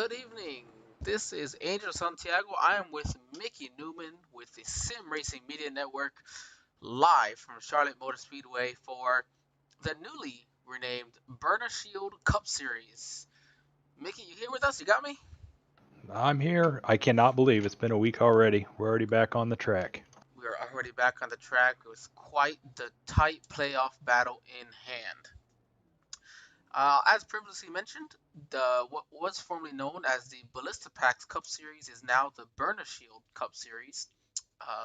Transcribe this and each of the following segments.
Good evening. This is Angel Santiago. I am with Mickey Newman with the Sim Racing Media Network live from Charlotte Motor Speedway for the newly renamed Byrna Shield Cup Series. Mickey, you here with us? You got me? I'm here. I cannot believe it's been a week already. We're already back on the track. We are already back on the track. It was quite the tight playoff battle in hand. As previously mentioned, what was formerly known as the Ballista Packs Cup Series is now the Byrna Shield Cup Series.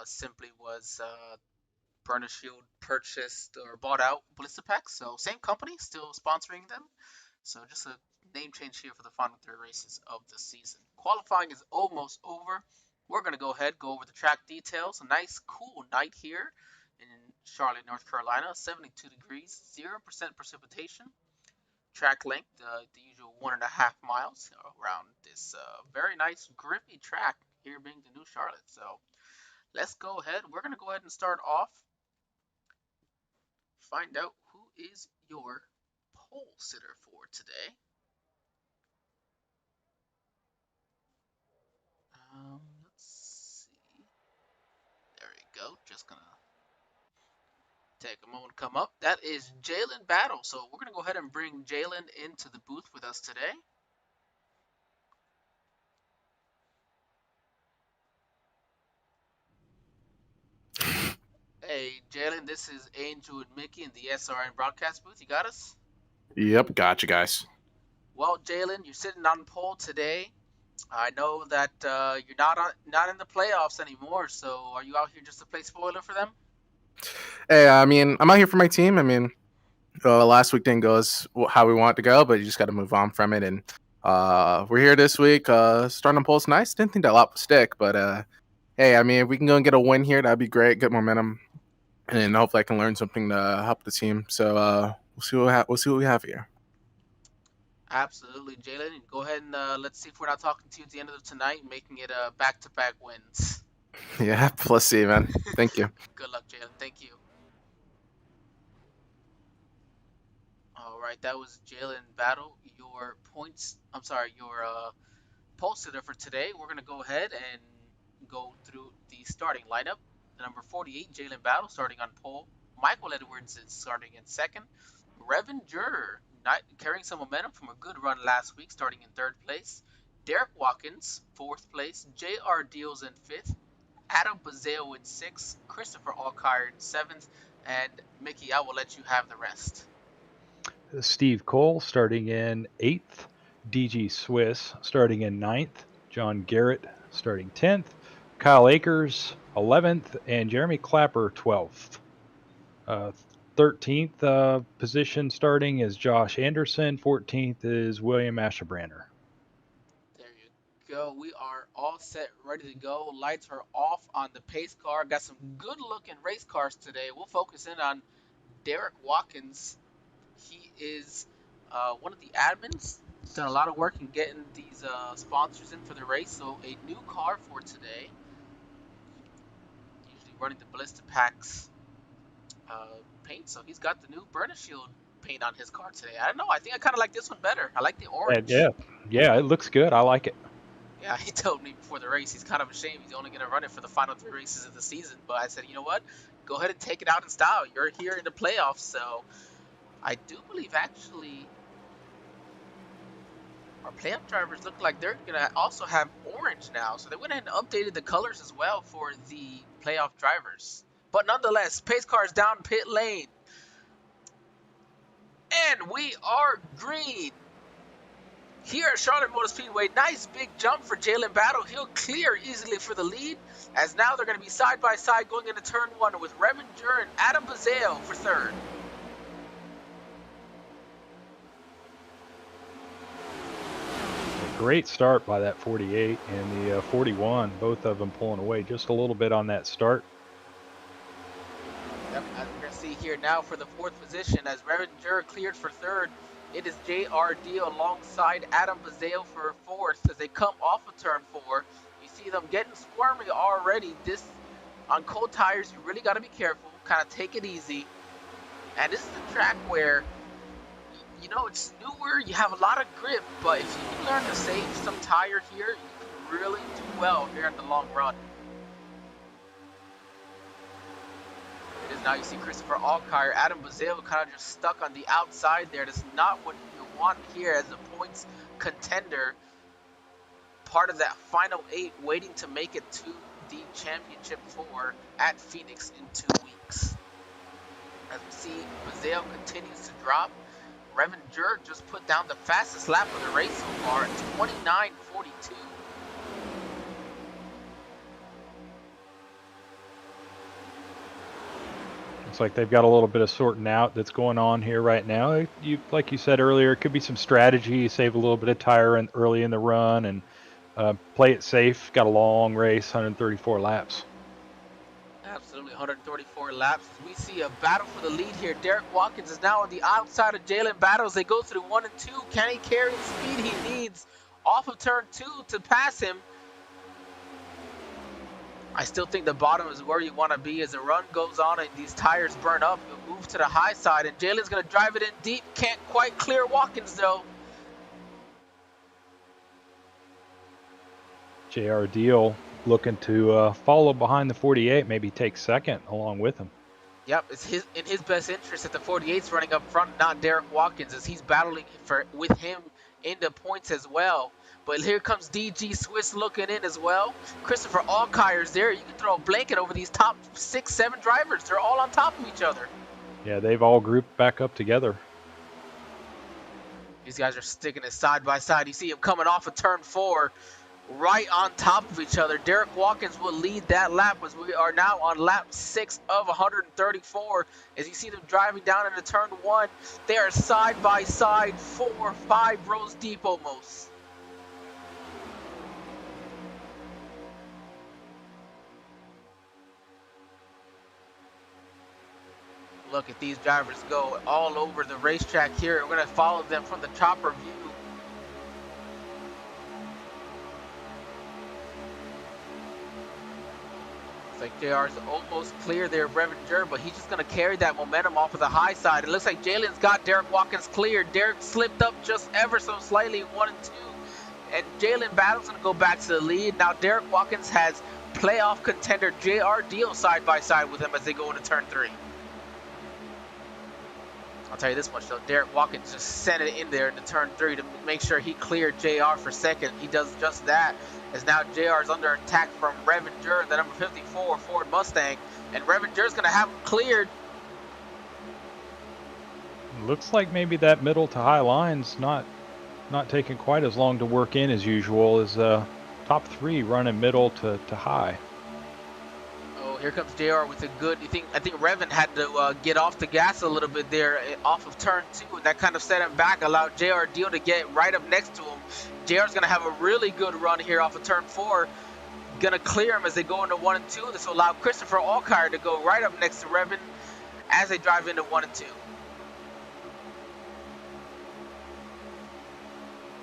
Simply was Byrna Shield purchased or bought out Ballista Packs, so same company, still sponsoring them. So just a name change here for the final three races of the season. Qualifying is almost over. We're going to go ahead, go over the track details. A nice, cool night here in Charlotte, North Carolina. 72 degrees, 0% precipitation. Track length, the usual 1.5 miles around this very nice, grippy track here being the New Charlotte. So let's go ahead. We're going to go ahead and start off. Find out who is your pole sitter for today. Let's see. There we go. Just gonna take a moment to come up. That is Jalen Battle. So we're gonna go ahead and bring Jalen into the booth with us today. Hey, Jalen, this is Angel and Mickey in the SRN broadcast booth. You got us? Yep, gotcha, guys. Well, Jalen, you're sitting on pole today. I know that you're not in the playoffs anymore. So are you out here just to play spoiler for them? Hey, I'm out here for my team. Last week didn't go as how we want it to go, but you just got to move on from it. And we're here this week. Starting on pole's nice. Didn't think that lot would stick, but hey, if we can go and get a win here, that'd be great. Good momentum, and hopefully I can learn something to help the team. So we'll see what we have here. Absolutely, Jalen. Go ahead and let's see if we're not talking to you at the end of tonight, making it back-to-back wins. Yeah, let's see, man. Thank you. Good luck, Jalen. Thank you. All right, that was Jalen Battle. Your points. I'm sorry, your pole sitter for today. We're gonna go ahead and go through the starting lineup. The number 48, Jalen Battle, starting on pole. Michael Edwards is starting in second. Revin Jurr, carrying some momentum from a good run last week, starting in third place. Derek Watkins, fourth place. J.R. Deals in fifth. Adam Bazale in sixth. Christopher Alkire in seventh. And Mickey, I will let you have the rest. Steve Cole starting in 8th. DG Swiss starting in 9th. John Garrett starting 10th. Kyle Akers 11th. And Jeremy Clapper 12th. 13th position starting is Josh Anderson. 14th is William Ashebrander. There you go. We are all set, ready to go. Lights are off on the pace car. Got some good looking race cars today. We'll focus in on Derek Watkins. He is one of the admins. Done a lot of work in getting these sponsors in for the race. So a new car for today. Usually running the Ballista Packs paint. So he's got the new Byrna Shield paint on his car today. I don't know. I think I kind of like this one better. I like the orange. Yeah, it looks good. I like it. Yeah, he told me before the race he's kind of ashamed he's only going to run it for the final three races of the season. But I said, you know what? Go ahead and take it out in style. You're here in the playoffs, so I do believe actually our playoff drivers look like they're going to also have orange now. So they went ahead and updated the colors as well for the playoff drivers. But nonetheless, pace cars down pit lane. And we are green. Here at Charlotte Motor Speedway, nice big jump for Jalen Battle. He'll clear easily for the lead, as now they're going to be side by side going into turn one with Revin Jurr and Adam Bazale for third. Great start by that 48 and the 41, both of them pulling away just a little bit on that start. Yep, as we're going to see here now for the fourth position, as Revin Jurr cleared for third, it is JRD alongside Adam Bazale for fourth as they come off of turn four. You see them getting squirmy already. This on cold tires, you really got to be careful. Kind of take it easy. And this is the track where you know, it's newer, you have a lot of grip, but if you can learn to save some tire here, you can really do well here in the long run. It is now you see Christopher Alkire, Adam Bazile kind of just stuck on the outside there. That's not what you want here as a points contender. Part of that final 8 waiting to make it to the championship 4 at Phoenix in 2 weeks. As we see, Bazile continues to drop. Revan Jurg just put down the fastest lap of the race so far at 29:42. Looks like they've got a little bit of sorting out that's going on here right now. Like you said earlier, it could be some strategy, save a little bit of tire early in the run, and play it safe. Got a long race, 134 laps. Absolutely, 134 laps. We see a battle for the lead here. Derek Watkins is now on the outside of Jalen Battles. They go through 1 and 2. Can he carry the speed he needs off of turn 2 to pass him? I still think the bottom is where you want to be as the run goes on and these tires burn up. You'll move to the high side, and Jalen's going to drive it in deep. Can't quite clear Watkins, though. JR Deal looking to follow behind the 48, maybe take second along with him. Yep, it's in his best interest that the 48's running up front, not Derek Watkins, as he's battling with him into points as well. But here comes DG Swiss looking in as well. Christopher Alkire's there. You can throw a blanket over these top 6, 7 drivers. They're all on top of each other. Yeah, they've all grouped back up together. These guys are sticking it side by side. You see him coming off of turn 4. Right on top of each other. Derek Watkins will lead that lap as we are now on lap 6 of 134. As you see them driving down into turn 1, they are side by side, 4, 5 rows deep almost. Look at these drivers go all over the racetrack here. We're going to follow them from the chopper view. Like JR's almost clear there of Revan Jurg, but he's just going to carry that momentum off of the high side. It looks like Jalen's got Derek Watkins cleared. Derek slipped up just ever so slightly, 1 and 2. And Jalen Battle's going to go back to the lead. Now Derek Watkins has playoff contender JR Deal side by side with him as they go into turn 3. I'll tell you this much though, Derek Watkins just sent it in there into turn 3 to make sure he cleared JR for second. He does just that, as now JR is under attack from Revan Jurg, the number 54 Ford Mustang, and Revan Jurg's going to have him cleared. Looks like maybe that middle to high line's not taking quite as long to work in as usual, as top 3 running middle to high. Oh, here comes JR with a good, I think Revan had to get off the gas a little bit there off of turn 2, and that kind of set him back, allowed JR Deal to get right up next to him. JR's going to have a really good run here off of turn 4. Going to clear him as they go into 1 and 2. This will allow Christopher Alkire to go right up next to Revan as they drive into 1 and 2.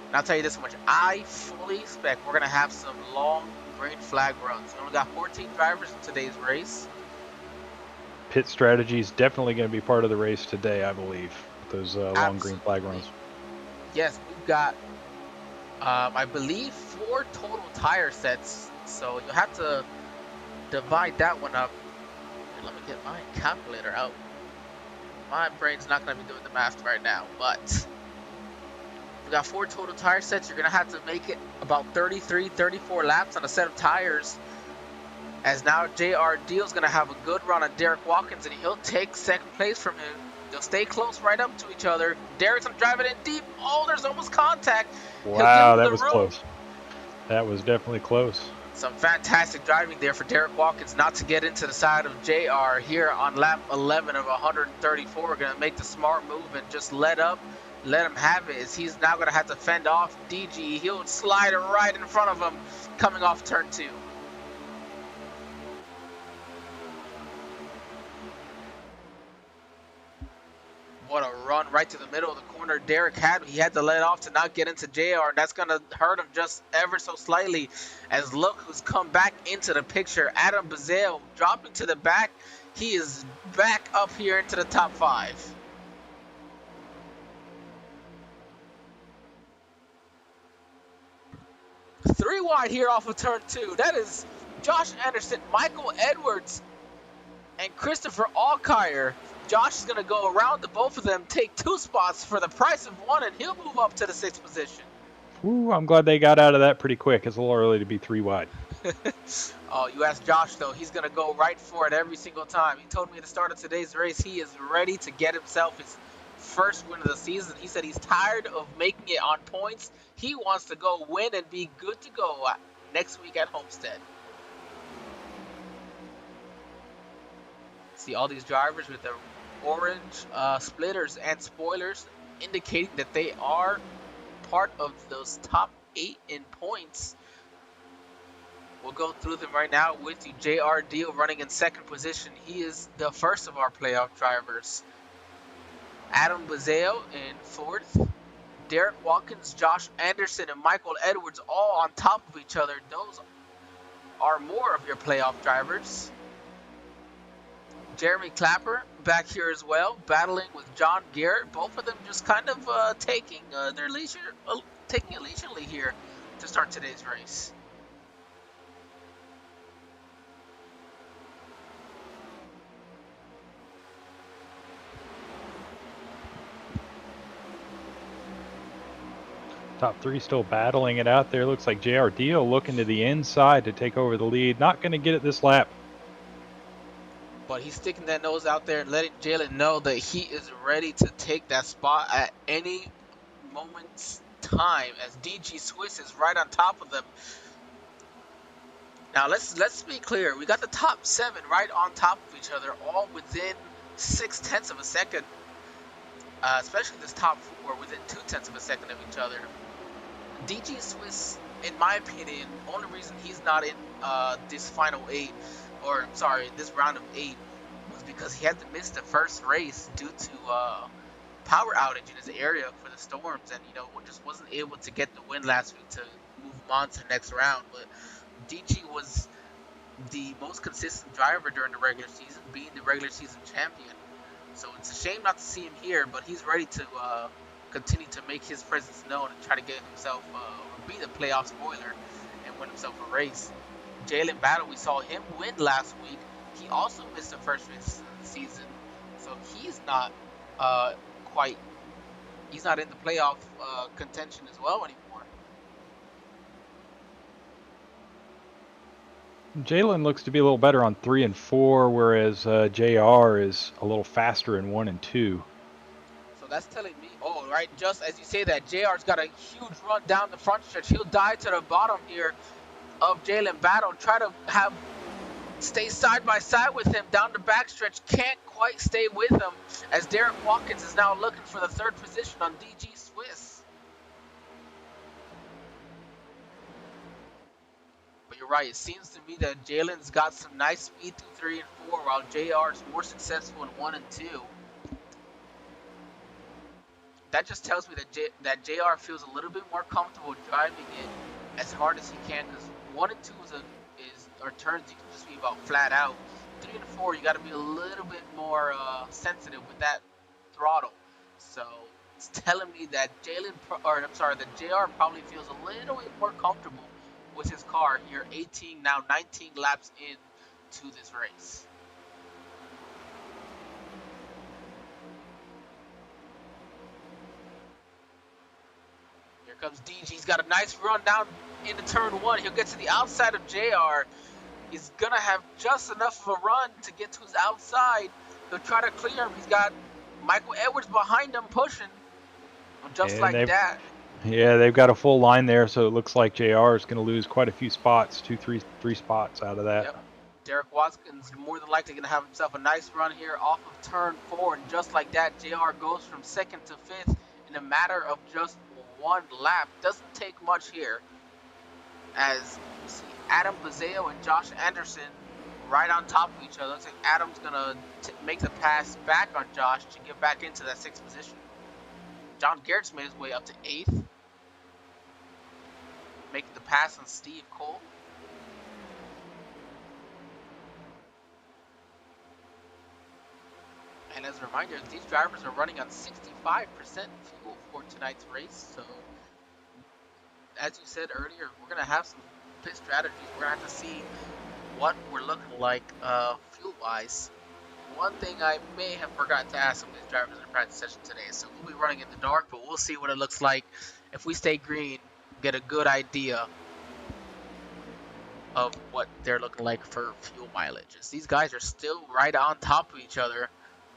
And I'll tell you this much, I fully expect we're going to have some long green flag runs. We only got 14 drivers in today's race. Pit strategy is definitely going to be part of the race today, I believe, with those long green flag runs. Yes, we've got, I believe, 4 total tire sets. So you'll have to divide that one up. Here, let me get my calculator out. My brain's not going to be doing the math right now, but we got 4 total tire sets. You're going to have to make it about 33, 34 laps on a set of tires. As now JR Deal's going to have a good run on Derek Watkins, and he'll take second place from him. They'll stay close right up to each other. Derek's going to drive it in deep. Oh, there's almost contact. Wow, that was close. That was definitely close. Some fantastic driving there for Derek Watkins not to get into the side of JR here on lap 11 of 134. We're going to make the smart move and just let him have it, as he's now going to have to fend off DG. He'll slide it right in front of him coming off turn 2. What a run right to the middle of the corner Derek had. He had to let off to not get into JR, and that's going to hurt him just ever so slightly, as look who's come back into the picture. Adam Bazile dropping to the back. He is back up here into the top 5. 3 wide here off of turn 2. That is Josh Anderson, Michael Edwards, and Christopher Alkire. Josh is going to go around the both of them, take 2 spots for the price of 1, and he'll move up to the 6th position. Ooh, I'm glad they got out of that pretty quick. It's a little early to be 3 wide. Oh, you ask Josh, though. He's going to go right for it every single time. He told me at the start of today's race he is ready to get himself his first win of the season. He said he's tired of making it on points. He wants to go win and be good to go next week at Homestead. See all these drivers with the orange splitters and spoilers indicating that they are part of those top 8 in points. We'll go through them right now with you. JR Deal running in 2nd position. He is the first of our playoff drivers. Adam Bazeo in 4th. Derek Watkins, Josh Anderson, and Michael Edwards all on top of each other. Those are more of your playoff drivers. Jeremy Clapper back here as well, battling with John Garrett. Both of them just kind of taking it leisurely here to start today's race. Top 3 still battling it out there. Looks like JR Deal looking to the inside to take over the lead. Not going to get it this lap. But he's sticking that nose out there and letting Jalen know that he is ready to take that spot at any moment's time, as DG Swiss is right on top of them. Now let's be clear. We got the top 7 right on top of each other, all within 0.6 of a second. Especially this top 4 within 0.2 of a second of each other. DG Swiss, in my opinion, only reason he's not in this final 8, or sorry, this round of 8, was because he had to miss the first race due to power outage in his area for the storms, and just wasn't able to get the win last week to move him on to the next round. But DG was the most consistent driver during the regular season, being the regular season champion. So it's a shame not to see him here, but he's ready to continue to make his presence known and try to get himself, be the playoff spoiler and win himself a race. Jalen Battle, we saw him win last week. He also missed the first race of the season, so he's not he's not in the playoff contention as well anymore. Jalen looks to be a little better on 3 and 4, whereas JR is a little faster in 1 and 2. So that's telling me, right, just as you say that, JR's got a huge run down the front stretch. He'll dive to the bottom here of Jalen Battle, try to stay side by side with him down the backstretch. Can't quite stay with him, as Derek Watkins is now looking for the 3rd position on DG Swiss. But you're right, it seems to me that Jalen's got some nice speed through 3 and 4, while JR is more successful in 1 and 2. That just tells me that JR feels a little bit more comfortable driving it as hard as he can, because 1 and 2 are turns you can just be about flat out. 3 and 4, you got to be a little bit more sensitive with that throttle. So it's telling me that that JR probably feels a little bit more comfortable with his car here. 19 laps into this race. Here comes DG. He's got a nice run down into turn 1. He'll get to the outside of JR. He's going to have just enough of a run to get to his outside. He'll try to clear him. He's got Michael Edwards behind him pushing. Just like that. Yeah, they've got a full line there, so it looks like JR is going to lose quite a few spots, 3 spots out of that. Yep. Derek Watkins more than likely going to have himself a nice run here off of turn 4. And just like that, JR goes from 2nd to 5th in a matter of just 1 lap. Doesn't take much here, as you see Adam Bazeo and Josh Anderson right on top of each other. Looks like Adam's going to make the pass back on Josh to get back into that 6th position. John Garrett's made his way up to 8th, making the pass on Steve Cole. And as a reminder, these drivers are running on 65% fuel for tonight's race, so as you said earlier, we're gonna have some pit strategies. We're gonna have to see what we're looking like fuel-wise. One thing I may have forgotten to ask some of these drivers in the practice session today. So we'll be running in the dark, but we'll see what it looks like if we stay green. Get a good idea of what they're looking like for fuel mileages. These guys are still right on top of each other,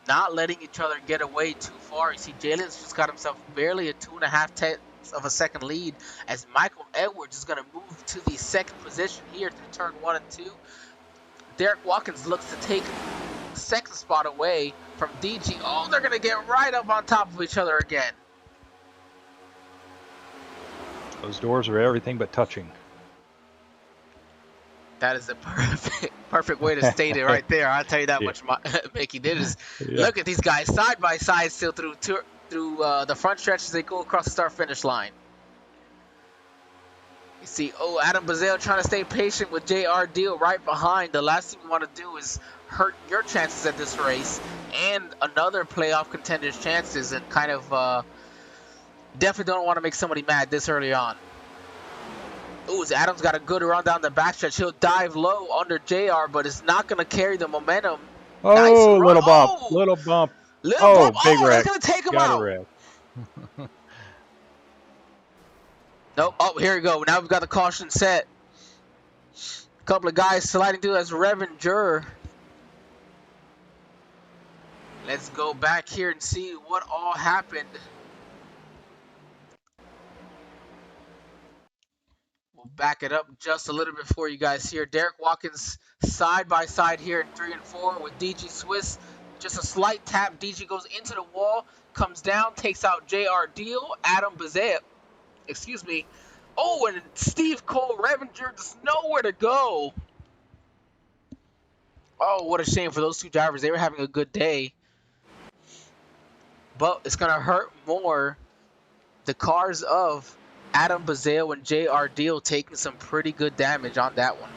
not letting each other get away too far. You see, Jalen's just got himself barely a 2.5 tenths of a second lead as Michael Edwards is going to move to the second position here through turn 1 and 2. Derek Watkins looks to take the second spot away from DG. Oh, they're going to get right up on top of each other again. Those doors are everything but touching. That is a perfect way to state it right there. I'll tell you that much. Mickey did is look at these guys side by side still through the front stretch as they go across the start-finish line. You see, Adam Bazale trying to stay patient with JR Deal right behind. The last thing you want to do is hurt your chances at this race and another playoff contender's chances, and kind of definitely don't want to make somebody mad this early on. Ooh, Adam's got a good run down the backstretch. He'll dive low under JR, but it's not going to carry the momentum. Oh, nice run. little bump, oh, little bump. Little bump. Big wreck. That's going to take him Got out. a wreck. Nope. Oh, here we go. Now we've got the caution set. A couple of guys sliding through as Revenger. Let's go back here and see what all happened. We'll back it up just a little bit for you guys here. Derek Watkins side by side here in 3 and 4 with DG Swiss. Just a slight tap. DG goes into the wall, comes down, takes out JR Deal, Adam Bazet. Excuse me. Oh, and Steve Cole Revenger just nowhere to go. Oh, what a shame for those two drivers. They were having a good day. But it's going to hurt more the cars of Adam Bazale and JR Deal taking some pretty good damage on that one.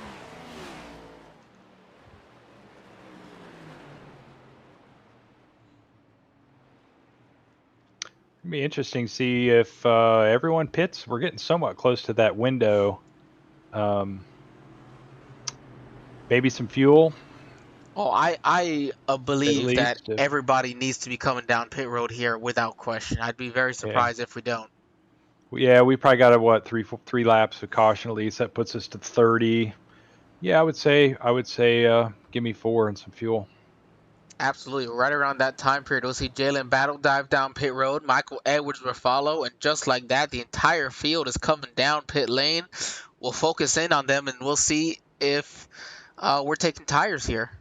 It'd be interesting to see if everyone pits. We're getting somewhat close to that window. Maybe some fuel. Oh, I believe that if everybody needs to be coming down pit road here without question. I'd be very surprised if we don't. Yeah, we probably got what three laps of caution at least. That puts us to 30. Yeah, I would say give me 4 and some fuel. Absolutely. Right around that time period, we'll see Jalen Battle dive down pit road. Michael Edwards will follow, and just like that, the entire field is coming down pit lane. We'll focus in on them, and we'll see if we're taking tires here.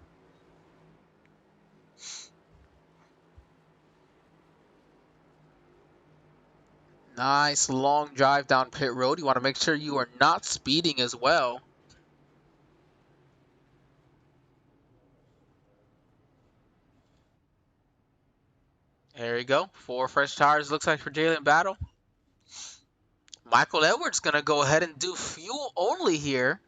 Nice long drive down pit road. You want to make sure you are not speeding as well. There you go. 4 fresh tires looks like for Jalen Battle. Michael Edwards going to go ahead and do fuel only here.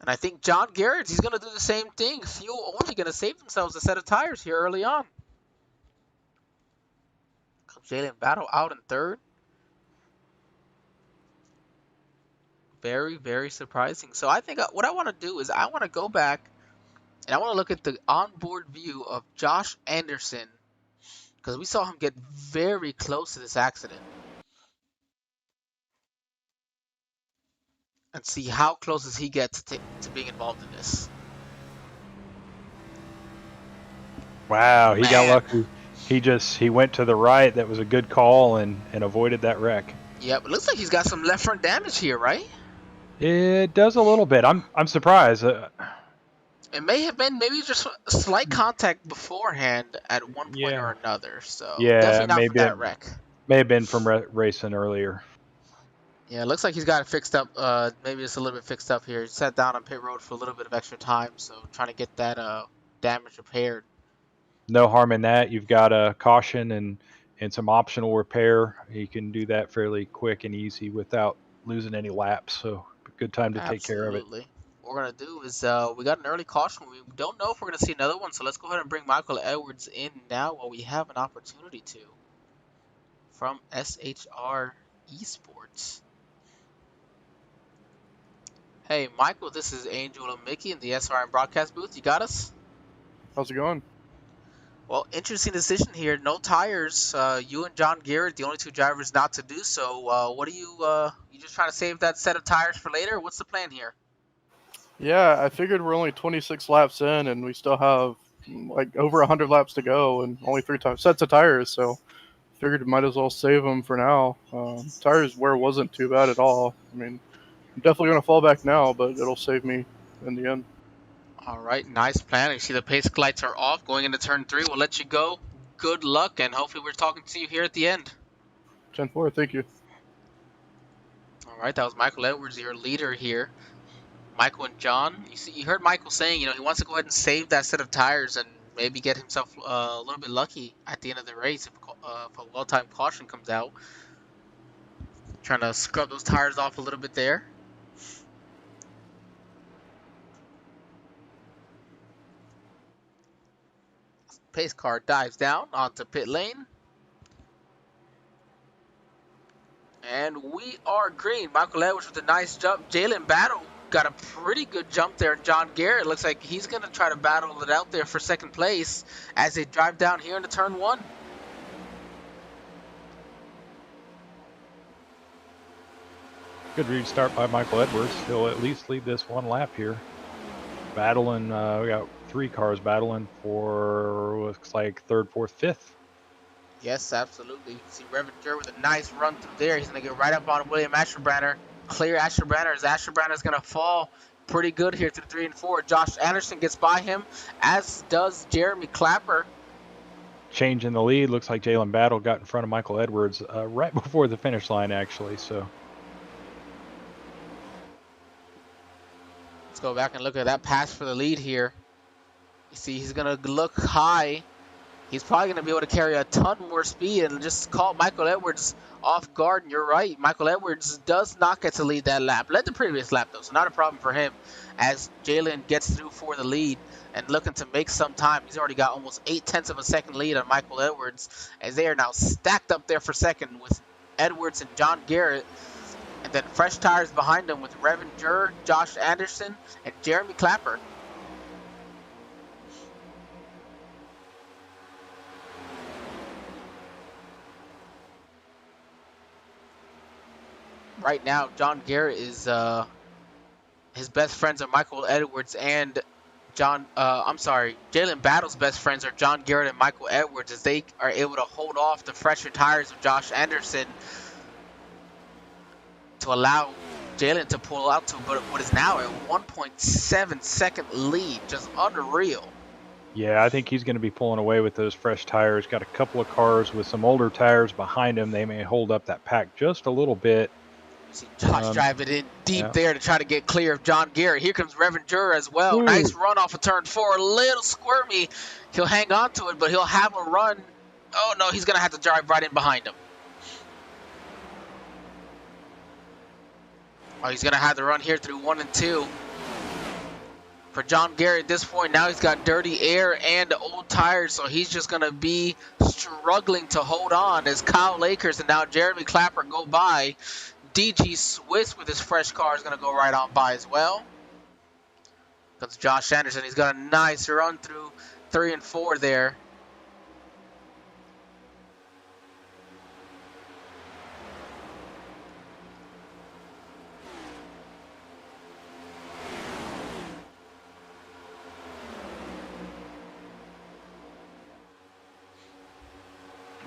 And I think John Garrett, he's going to do the same thing. Fuel only, going to save themselves a set of tires here early on. Comes Jalen Battle out in 3rd. Very, very surprising. So I think what I want to do is I want to go back and I want to look at the onboard view of Josh Anderson, because we saw him get very close to this accident. And see how close does he get to being involved in this. Wow, he got lucky. He went to the right. That was a good call and avoided that wreck. Yep, it looks like he's got some left front damage here, right? It does a little bit. I'm surprised. It may have been maybe just a slight contact beforehand at one point or another. So definitely not from that wreck. May have been from racing earlier. Yeah, it looks like he's got it fixed up. Maybe it's a little bit fixed up here. He sat down on pit road for a little bit of extra time, so trying to get that damage repaired. No harm in that. You've got a caution and some optional repair. You can do that fairly quick and easy without losing any laps. So good time to take care of it. What we're going to do is we got an early caution. We don't know if we're going to see another one, so let's go ahead and bring Michael Edwards in now while we have an opportunity to. From SHR Esports. Hey, Michael, this is Angel and Mickey in the SRM broadcast booth. You got us? How's it going? Well, interesting decision here. No tires. You and John Garrett, the only two drivers not to do so. What are you just trying to save that set of tires for later? What's the plan here? Yeah, I figured we're only 26 laps in, and we still have like over 100 laps to go, and only sets of tires. So figured we might as well save them for now. Tires wear wasn't too bad at all. I mean, I'm definitely gonna fall back now, but it'll save me in the end. All right, nice plan. I see the pace lights are off going into turn 3. We'll let you go. Good luck, and hopefully we're talking to you here at the end. 10-4, thank you. All right, that was Michael Edwards, your leader here. Michael and John, you heard Michael saying, he wants to go ahead and save that set of tires and maybe get himself a little bit lucky at the end of the race if a well-timed caution comes out. Trying to scrub those tires off a little bit there. Pace car dives down onto pit lane. And we are green. Michael Edwards with a nice jump. Jalen Battle got a pretty good jump there. John Garrett looks like he's going to try to battle it out there for second place as they drive down here into turn 1. Good restart by Michael Edwards. He'll at least lead this one lap here. Battling, we got 3 cars battling for, looks like, 3rd, 4th, 5th. Yes, absolutely. See Revenger with a nice run through there. He's going to get right up on William Asherbranner. Clear Asherbranner as Asherbranner's going to fall pretty good here through 3 and 4. Josh Anderson gets by him, as does Jeremy Clapper. Change in the lead. Looks like Jalen Battle got in front of Michael Edwards right before the finish line, actually. So let's go back and look at that pass for the lead here. You see he's going to look high. He's probably going to be able to carry a ton more speed and just caught Michael Edwards off guard. And you're right, Michael Edwards does not get to lead that lap. Led the previous lap, though, so not a problem for him as Jalen gets through for the lead and looking to make some time. He's already got almost 0.8 of a second lead on Michael Edwards as they are now stacked up there for second with Edwards and John Garrett. And then fresh tires behind them with Revenger, Josh Anderson, and Jeremy Clapper. Right now, John Garrett is his best friends are Michael Edwards and Jalen Battle's best friends are John Garrett and Michael Edwards as they are able to hold off the fresher tires of Josh Anderson to allow Jalen to pull out to what is now a 1.7 second lead. Just unreal. yeah, I think he's going to be pulling away with those fresh tires. Got a couple of cars with some older tires behind him. They may hold up that pack just a little bit. See Josh driving in deep there to try to get clear of John Garrett. Here comes Revenger as well. Ooh. Nice run off of turn 4. A little squirmy. He'll hang on to it, but he'll have a run. Oh, no, he's going to have to drive right in behind him. Oh, he's going to have to run here through 1 and 2. For John Garrett at this point, now he's got dirty air and old tires, so he's just going to be struggling to hold on as Kyle Lakers and now Jeremy Clapper go by. DG Swiss with his fresh car is going to go right on by as well. Comes Josh Anderson. He's got a nice run through 3 and 4 there.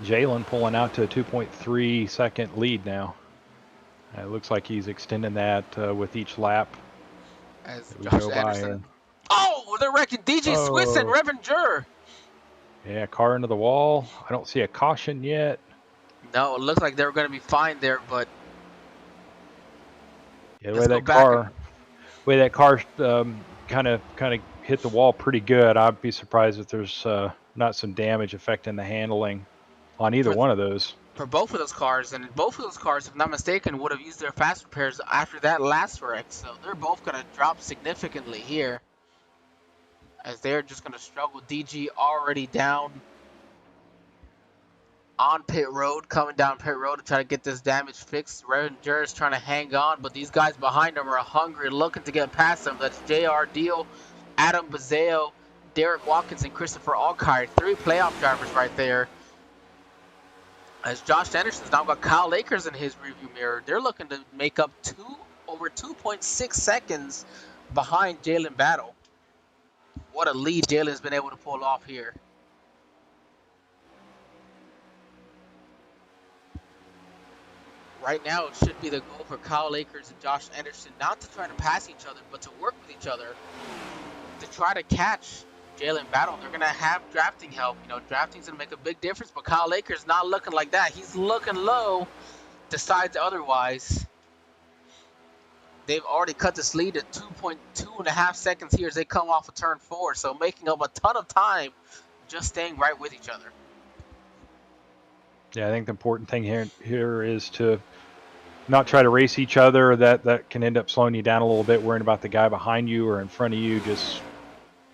Jalen pulling out to a 2.3 second lead now. It looks like he's extending that with each lap. As Josh Anderson. Oh, they're wrecking DG Swiss and Revenger. Yeah, car into the wall. I don't see a caution yet. No, it looks like they were going to be fine there, but yeah, the way that car kind of hit the wall pretty good. I'd be surprised if there's not some damage affecting the handling on either one of those. For both of those cars, and both of those cars, if not mistaken, would have used their fast repairs after that last wreck, so they're both going to drop significantly here as they're just going to struggle. DG already down on pit road, coming down pit road to try to get this damage fixed. Ranger is trying to hang on, but these guys behind him are hungry, looking to get past him. That's JR Deal, Adam Bazeo, Derek Watkins, and Christopher Alkire. 3 playoff drivers right there. As Josh Anderson's now got Kyle Akers in his rearview mirror. They're looking to make up over 2.6 seconds behind Jalen Battle. What a lead Jalen's been able to pull off here. Right now, it should be the goal for Kyle Akers and Josh Anderson not to try to pass each other, but to work with each other to try to catch Jalen Battle. They're going to have drafting help. You know, drafting's going to make a big difference, but Kyle Akers not looking like that. He's looking low, decides otherwise. They've already cut this lead to 2.5 seconds here as they come off of turn 4, so making up a ton of time just staying right with each other. Yeah, I think the important thing here is to not try to race each other. That can end up slowing you down a little bit, worrying about the guy behind you or in front of you. Just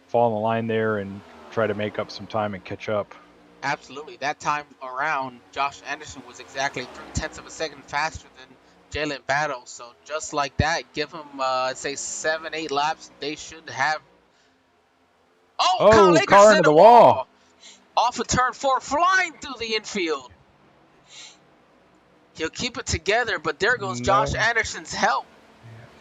fall in the line there and try to make up some time and catch up. Absolutely. That time around, Josh Anderson was exactly 0.3 of a second faster than Jalen Battle. So just like that, give him, say, 7-8 laps. They should have. Oh, Kyle Akers car in into the the wall. Off of turn 4, flying through the infield. He'll keep it together, but there goes Josh Anderson's help.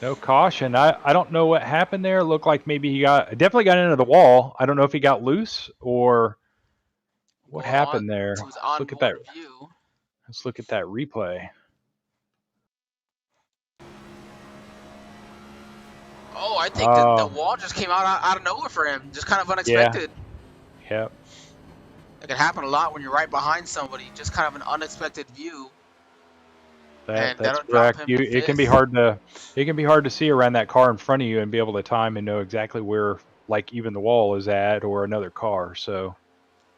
No caution. I don't know what happened there. It looked like maybe he definitely got into the wall. I don't know if he got loose or what happened there. Let's look at that. View. Let's look at that replay. Oh, I think the wall just came out of nowhere for him. Just kind of unexpected. Yeah. It can happen a lot when you're right behind somebody. Just kind of an unexpected view. That's correct. It can be hard to see around that car in front of you and be able to time and know exactly where, like, even the wall is at or another car. So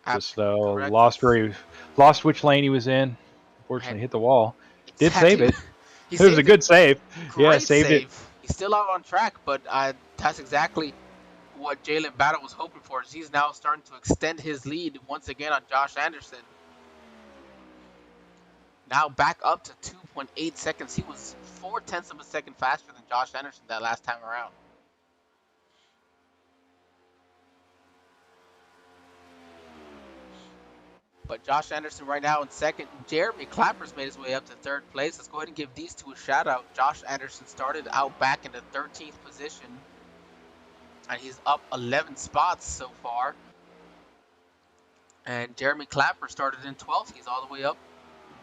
just lost which lane he was in. Unfortunately, hit the wall. Did save it. It was a good save. Yeah, saved it. He's still out on track, but that's exactly what Jalen Battle was hoping for. Is he's now starting to extend his lead once again on Josh Anderson. Now back up to 2.8 seconds. He was 0.4 of a second faster than Josh Anderson that last time around. But Josh Anderson right now in second. Jeremy Clapper's made his way up to 3rd place. Let's go ahead and give these two a shout out. Josh Anderson started out back in the 13th position. And he's up 11 spots so far. And Jeremy Clapper started in 12th. He's all the way up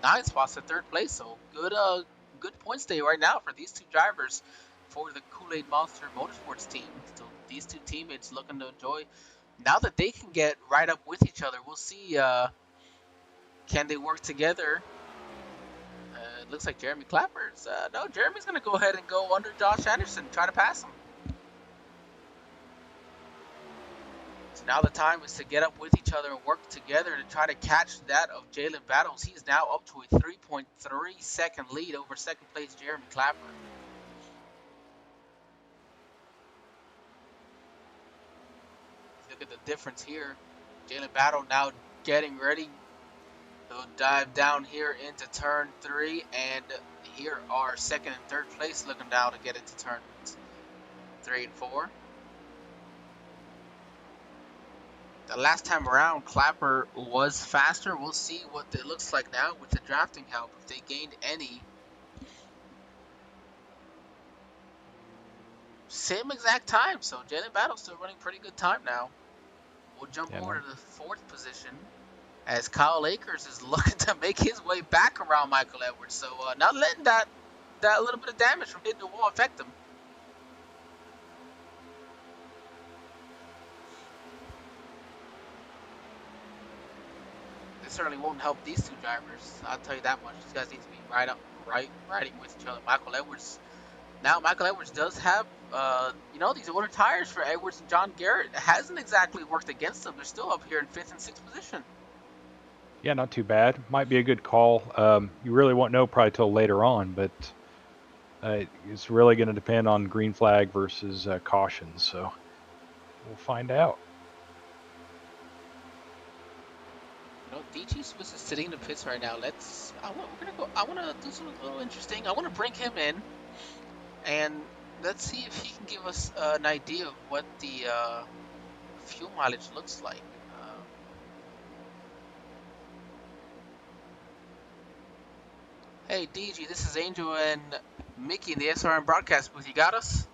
9 spots to 3rd place. So good point stay right now for these two drivers for the Kool-Aid Monster Motorsports team. So these two teammates looking to enjoy. Now that they can get right up with each other, we'll see can they work together. It looks like Jeremy Clapper's. No, Jeremy's going to go ahead and go under Josh Anderson, try to pass him. So now the time is to get up with each other and work together to try to catch that of Jalen Battles. He's now up to a 3.3 second lead over 2nd place Jeremy Clapper. Look at the difference here. Jalen Battle now getting ready. He'll dive down here into turn 3, and here are 2nd and 3rd place looking down to get into turns 3 and 4. The last time around, Clapper was faster. We'll see what it looks like now with the drafting help, if they gained any. Same exact time, so Jalen Battle's still running pretty good time now. We'll jump over to the 4th position as Kyle Akers is looking to make his way back around Michael Edwards. So not letting that little bit of damage from hitting the wall affect him. This certainly won't help these two drivers. I'll tell you that much. These guys need to be riding with each other. Michael Edwards does have, these older tires for Edwards and John Garrett. It hasn't exactly worked against them. They're still up here in 5th and 6th position. Yeah, not too bad. Might be a good call. You really won't know probably till later on, but it's really going to depend on green flag versus caution. So we'll find out. DG Swiss is sitting in the pits right now. I want to do something a little interesting. I want to bring him in, and let's see if he can give us an idea of what the fuel mileage looks like. Hey, DG, this is Angel and Mickey in the SRM broadcast booth. You got us?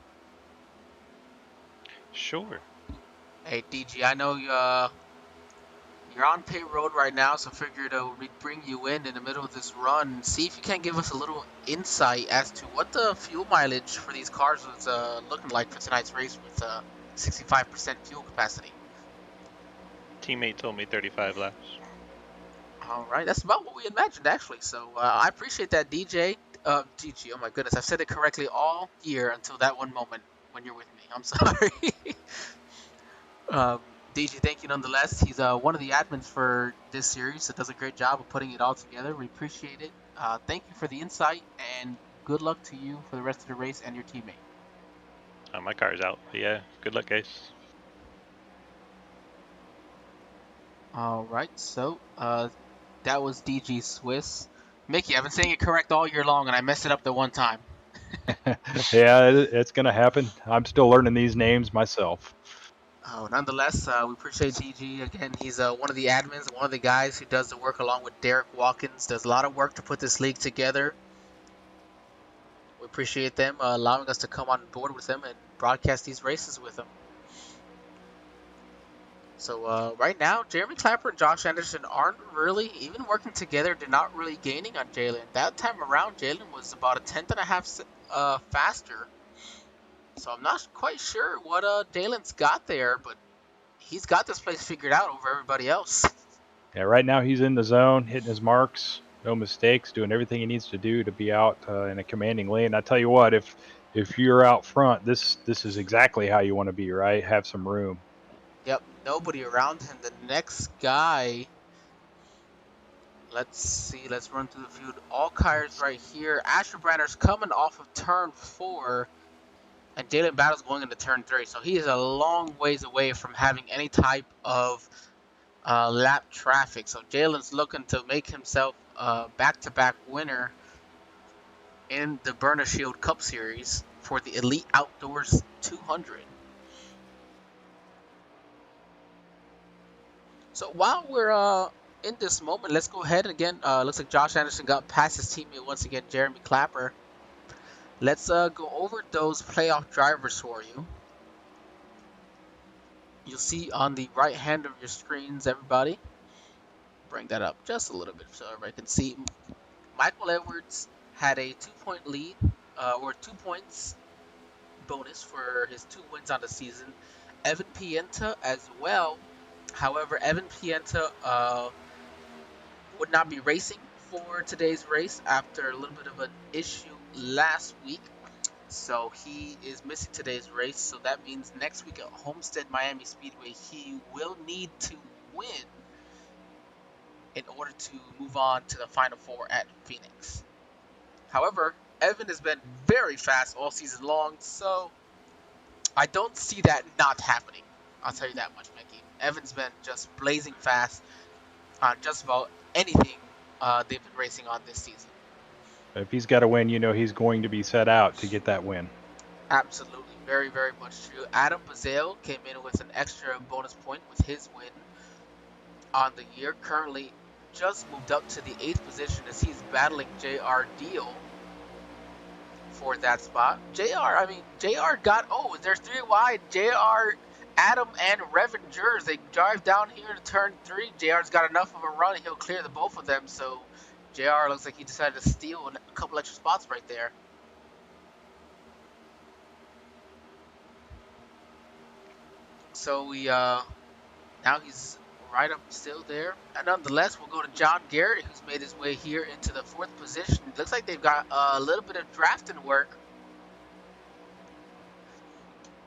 Sure. Hey, DG, I know you're on pit road right now, so figured we'd bring you in the middle of this run. See if you can give us a little insight as to what the fuel mileage for these cars was looking like for tonight's race with 65% fuel capacity. Teammate told me 35 laps. All right, that's about what we imagined, actually. So I appreciate that, DG. Oh my goodness, I've said it correctly all year until that one moment when you're with me. I'm sorry. DG, thank you nonetheless. He's one of the admins for this series, so does a great job of putting it all together. We appreciate it. Thank you for the insight, and good luck to you for the rest of the race and your teammate. My car's out, but yeah, good luck, guys. All right, so that was DG Swiss. Mickey, I've been saying it correct all year long, and I messed it up the one time. Yeah, it's going to happen. I'm still learning these names myself. Nonetheless, we appreciate DG. Again, he's one of the admins, one of the guys who does the work along with Derek Watkins. Does a lot of work to put this league together. We appreciate them allowing us to come on board with them and broadcast these races with them. So right now, Jeremy Clapper and Josh Anderson aren't really even working together. They're not really gaining on Jalen. That time around, Jalen was about a tenth and a half faster. So I'm not quite sure what Jalen's got there, but he's got this place figured out over everybody else. Yeah, right now he's in the zone, hitting his marks, no mistakes, doing everything he needs to do to be out in a commanding lane. I tell you what, if you're out front, this is exactly how you want to be, right? Have some room. Yep, nobody around him. The next guy, let's see, let's run through the field. All cars right here. Asher Branner's coming off of turn 4, and Jalen Battle's going into turn 3. So he is a long ways away from having any type of lap traffic. So Jalen's looking to make himself a back-to-back winner in the Byrna Shield Cup Series for the Elite Outdoors 200. So while we're in this moment, let's go ahead again. Looks like Josh Anderson got past his teammate once again, Jeremy Clapper. Let's go over those playoff drivers for you. You'll see on the right hand of your screens, everybody. Bring that up just a little bit so everybody can see. Michael Edwards had a 2-point lead, or 2 points bonus for his 2 wins on the season. Evan Pienta as well. However, Evan Pienta would not be racing for today's race after a little bit of an issue last week. So he is missing today's race. So that means next week at Homestead Miami Speedway, he will need to win in order to move on to the Final Four at Phoenix. However, Evan has been very fast all season long, so I don't see that not happening. I'll tell you that much, Mickey. Evan's been just blazing fast on just about anything they've been racing on this season. If he's got to win, he's going to be set out to get that win. Absolutely. Very, very much true. Adam Bazale came in with an extra bonus point with his win on the year. Currently just moved up to the 8th position as he's battling J.R. Deal for that spot. JR got, there's 3 wide. JR, Adam, and Revengers, they drive down here to turn 3. JR's got enough of a run, he'll clear the both of them, so JR looks like he decided to steal a couple extra spots right there. So now he's right up still there. And nonetheless, we'll go to John Garrett, who's made his way here into the 4th position. Looks like they've got a little bit of drafting work.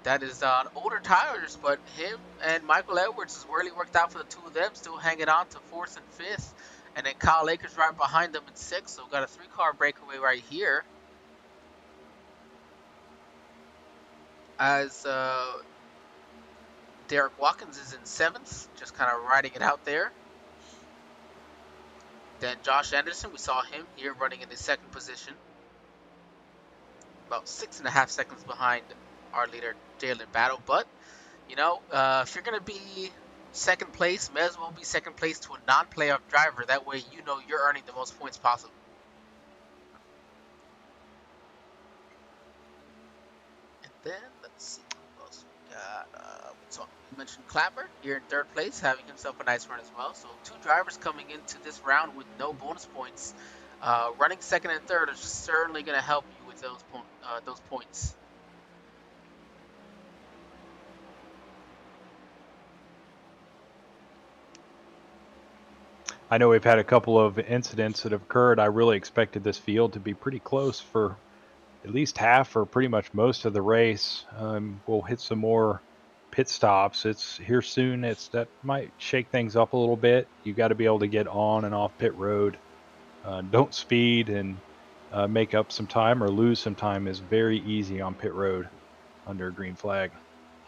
That is on older tires, but him and Michael Edwards has really worked out for the 2 of them, still hanging on to 4th and 5th. And then Kyle Akers right behind them in 6th, so we've got a 3-car breakaway right here. As Derek Watkins is in 7th, just kind of riding it out there. Then Josh Anderson, we saw him here running in the second position, about 6.5 seconds behind our leader, Jalen Battle. But, if you're going to be second place, may as well be second place to a non-playoff driver. That way you know you're earning the most points possible. And then, let's see what else we got. So we mentioned Clapper here in third place, having himself a nice run as well. So 2 drivers coming into this round with no bonus points. Running second and third is certainly going to help you with those points. I know we've had a couple of incidents that have occurred. I really expected this field to be pretty close for at least half or pretty much most of the race. We'll hit some more pit stops. It's here soon. That might shake things up a little bit. You got to be able to get on and off pit road. Don't speed and make up some time or lose some time is very easy on pit road under a green flag.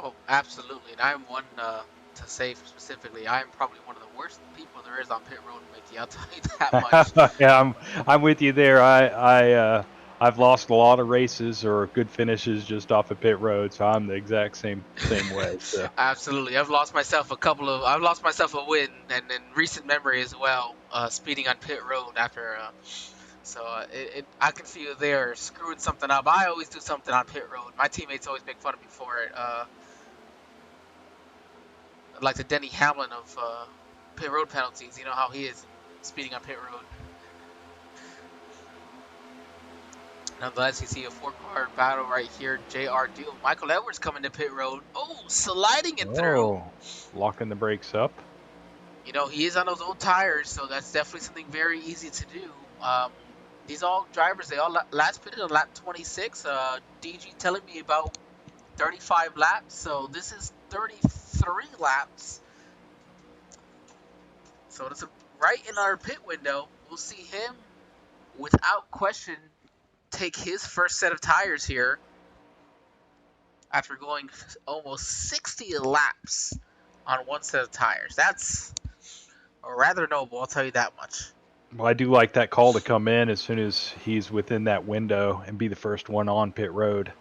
Oh, absolutely. And I'm one to say specifically, I am probably one of the worst people there is on pit road, Mickey. I'll tell you that much. Yeah, I'm with you there. I've lost a lot of races or good finishes just off of pit road, so I'm the exact same way. So. Absolutely, I've lost myself a win, and in recent memory as well, speeding on pit road after. I can see you there screwing something up. I always do something on pit road. My teammates always make fun of me for it. Like the Denny Hamlin of pit road penalties. You know how he is speeding on pit road. Nonetheless, you see a 4-car battle right here. JR Deal. Michael Edwards coming to pit road. Oh, sliding it through. Locking the brakes up. He is on those old tires, so that's definitely something very easy to do. These all drivers, they all last pitted on lap 26. DG telling me about 35 laps, so this is 33 laps. So it's right in our pit window. We'll see him, without question, take his first set of tires here after going almost 60 laps on one set of tires. That's rather noble, I'll tell you that much. Well, I do like that call to come in as soon as he's within that window and be the first one on pit road.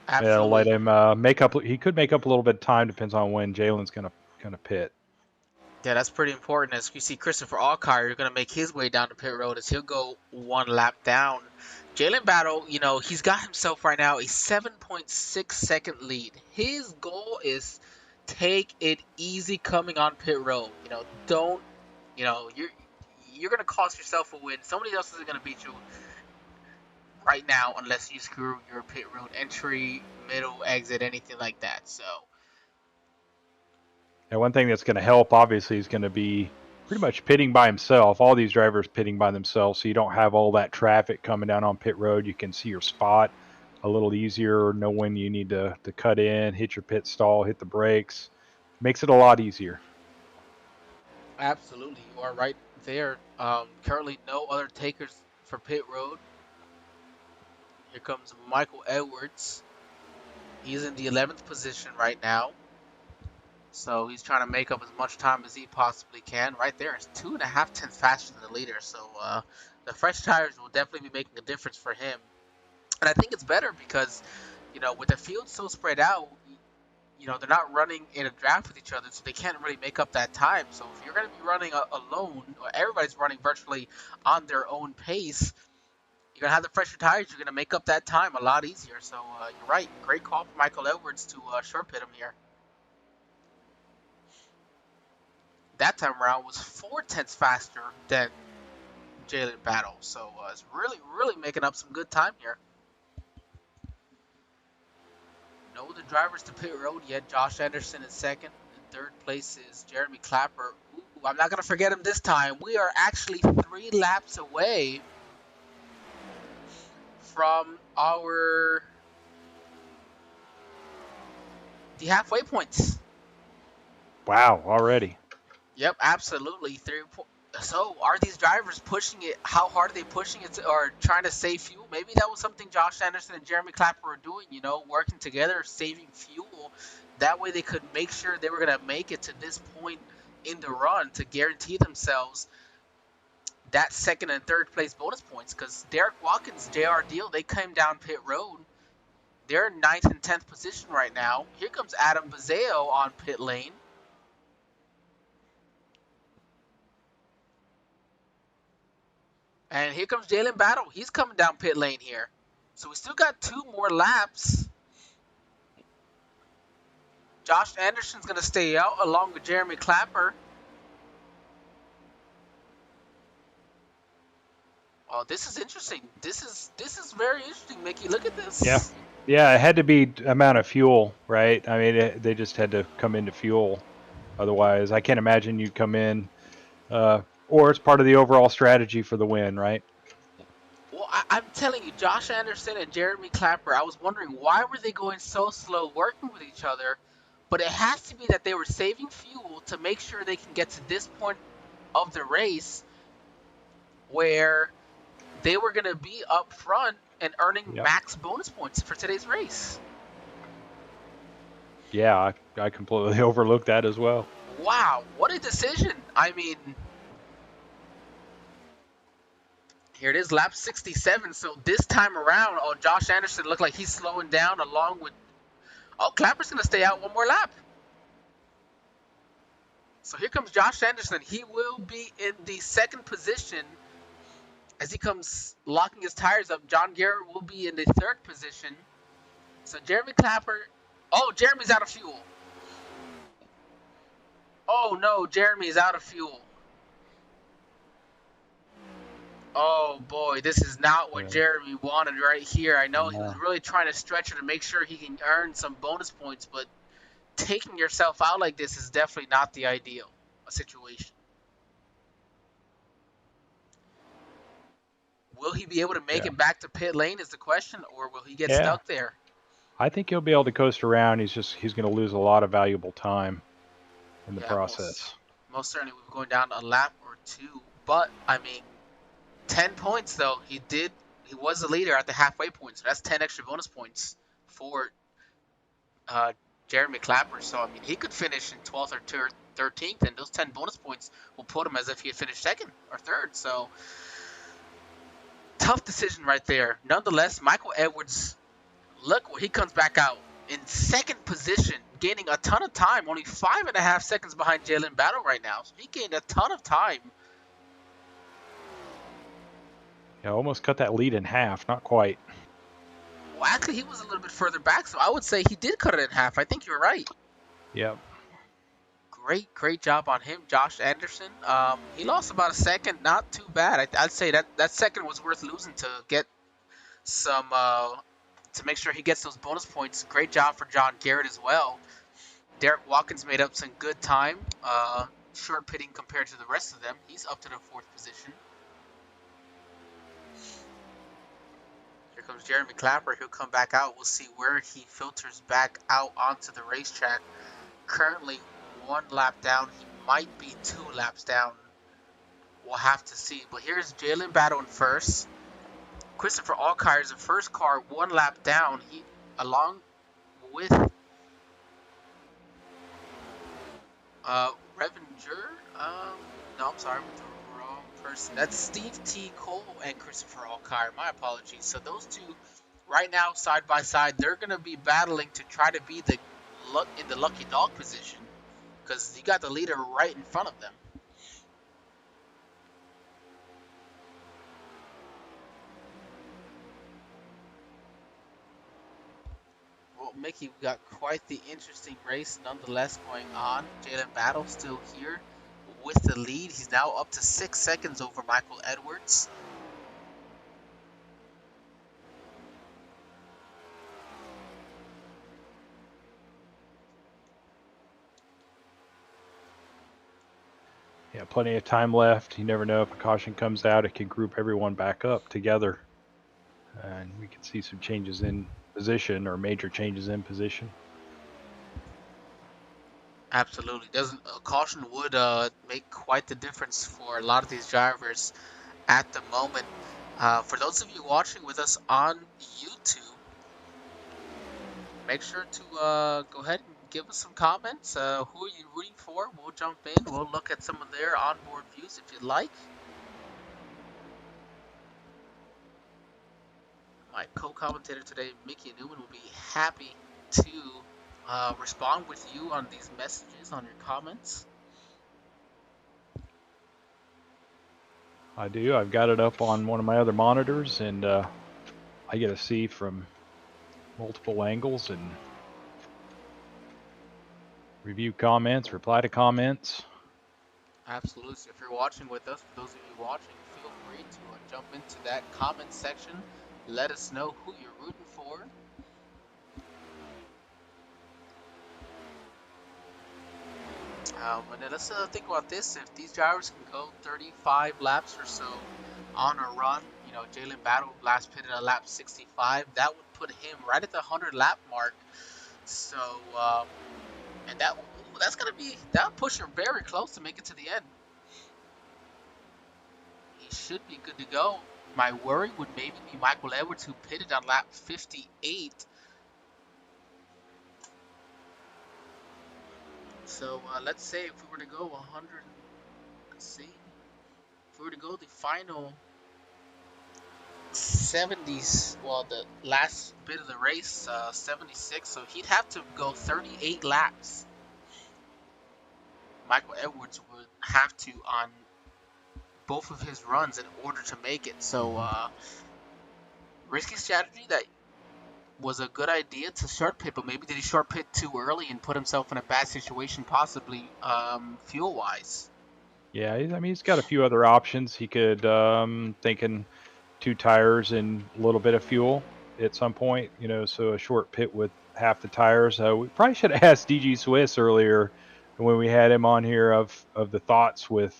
Absolutely. It'll let him make up. He could make up a little bit of time, depends on when Jalen's going to pit. Yeah, that's pretty important. As you see, Christopher Alkire, you're going to make his way down to pit road as he'll go 1 lap down. Jalen Battle, he's got himself right now a 7.6 second lead. His goal is take it easy coming on pit road. Don't, you're going to cost yourself a win. Somebody else isn't going to beat you right now unless you screw your pit road entry, middle, exit, anything like that. So. And one thing that's going to help, obviously, is going to be pretty much pitting by himself. All these drivers pitting by themselves, so you don't have all that traffic coming down on pit road. You can see your spot a little easier, know when you need to cut in, hit your pit stall, hit the brakes. Makes it a lot easier. Absolutely, you are right there. Currently, no other takers for pit road. Here comes Michael Edwards. He's in the 11th position right now. So he's trying to make up as much time as he possibly can. Right there, it's 2.5 tenths faster than the leader. So the fresh tires will definitely be making a difference for him. And I think it's better because, with the field so spread out, they're not running in a draft with each other, so they can't really make up that time. So if you're going to be running alone, or everybody's running virtually on their own pace, you're going to have the fresher tires. You're going to make up that time a lot easier. So you're right. Great call for Michael Edwards to short pit him here. That time around was 4 tenths faster than Jalen Battle. So it's really, really making up some good time here. No other drivers to pit road yet. Josh Anderson in second. In third place is Jeremy Clapper. Ooh, I'm not going to forget him this time. We are actually 3 laps away from the halfway points. Wow, already. Yep, absolutely. So are these drivers pushing it? How hard are they pushing it or trying to save fuel? Maybe that was something Josh Anderson and Jeremy Clapper were doing, working together, saving fuel. That way they could make sure they were going to make it to this point in the run to guarantee themselves that second and third place bonus points. Because Derek Watkins, JR Deal, they came down pit road. They're in 9th and 10th position right now. Here comes Adam Bazeo on pit lane. And here comes Jalen Battle. He's coming down pit lane here. So we still got 2 more laps. Josh Anderson's going to stay out along with Jeremy Clapper. Oh, this is interesting. This is very interesting, Mickey. Look at this. Yeah. Yeah, it had to be amount of fuel, right? I mean, they just had to come into fuel. Otherwise, I can't imagine you'd come in, or it's part of the overall strategy for the win, right? Well, I'm telling you, Josh Anderson and Jeremy Clapper, I was wondering why were they going so slow working with each other, but it has to be that they were saving fuel to make sure they can get to this point of the race where they were going to be up front and earning max bonus points for today's race. Yeah, I completely overlooked that as well. Wow, what a decision. I mean, here it is, lap 67. So this time around, Josh Anderson looked like he's slowing down along with... Oh, Clapper's going to stay out one more lap. So here comes Josh Anderson. He will be in the second position as he comes locking his tires up. John Garrett will be in the third position. So Jeremy Clapper... Oh, Jeremy's out of fuel. Oh, no, Jeremy's out of fuel. Oh, boy, this is not what Jeremy wanted right here. I know he was really trying to stretch it to make sure he can earn some bonus points, but taking yourself out like this is definitely not the ideal situation. Will he be able to make it back to pit lane is the question, or will he get stuck there? I think he'll be able to coast around. He's going to lose a lot of valuable time in the process. Most certainly, we're going down a lap or 2, but I mean, 10 points though. He was the leader at the halfway point, so that's 10 extra bonus points for Jeremy Clapper. So I mean, he could finish in 12th or 13th, and those 10 bonus points will put him as if he had finished second or third. So tough decision right there. Nonetheless, Michael Edwards, look where he comes back out in second position, gaining a ton of time, only 5.5 seconds behind Jalen Battle right now. So he gained a ton of time. Yeah, almost cut that lead in half. Not quite. Well, actually, he was a little bit further back, so I would say he did cut it in half. I think you're right. Yep. Great job on him, Josh Anderson. He lost about a second, not too bad. I'd say that second was worth losing to get some, to make sure he gets those bonus points. Great job for John Garrett as well. Derek Watkins made up some good time, short pitting compared to the rest of them. He's up to the 4th position. Here comes Jeremy Clapper. He'll come back out. We'll see where he filters back out onto the racetrack. Currently 1 lap down. He might be 2 laps down. We'll have to see. But here's Jalen Battle in first. Christopher Alkire is the first car 1 lap down. He, along with Revenger. No, I'm sorry. With the wrong person. That's Steve T. Cole and Christopher Alkire. My apologies. So those two right now, side by side, they're going to be battling to try to be in the lucky dog position, because you got the leader right in front of them. Well, Mickey, we got quite the interesting race nonetheless going on. Jalen Battle still here with the lead. He's now up to 6 seconds over Michael Edwards. Yeah, plenty of time left. You never know if a caution comes out, it can group everyone back up together. And we can see some changes in position, or major changes in position. Absolutely. A caution would make quite the difference for a lot of these drivers at the moment. For those of you watching with us on YouTube, make sure to go ahead and give us some comments. Who are you rooting for? We'll jump in. We'll look at some of their onboard views if you'd like. My co-commentator today, Mickey Newman, will be happy to respond with you on these messages, on your comments. I do. I've got it up on one of my other monitors, and I get to see from multiple angles and review comments, reply to comments. Absolutely. So if you're watching with us, for those of you watching, feel free to jump into that comment section. Let us know who you're rooting for. And then let's think about this. If these drivers can go 35 laps or so on a run, you know, Jalen Battle last pitted at lap 65, that would put him right at the 100 lap mark. So, and that's gonna be, that'll push her very close to make it to the end. He should be good to go. My worry would maybe be Michael Edwards, who pitted on lap 58. So let's say if we were to go 100, let's see, if we were to go the final 70s, well, the last bit of the race, 76, so he'd have to go 38 laps. Michael Edwards would have to on both of his runs in order to make it. So risky strategy that was a good idea to short pit, but maybe did he short pit too early and put himself in a bad situation, possibly fuel wise. Yeah, I mean, he's got a few other options. He could, thinking 2 tires and a little bit of fuel at some point, you know, so a short pit with half the tires. We probably should have asked DG Swiss earlier when we had him on here of the thoughts with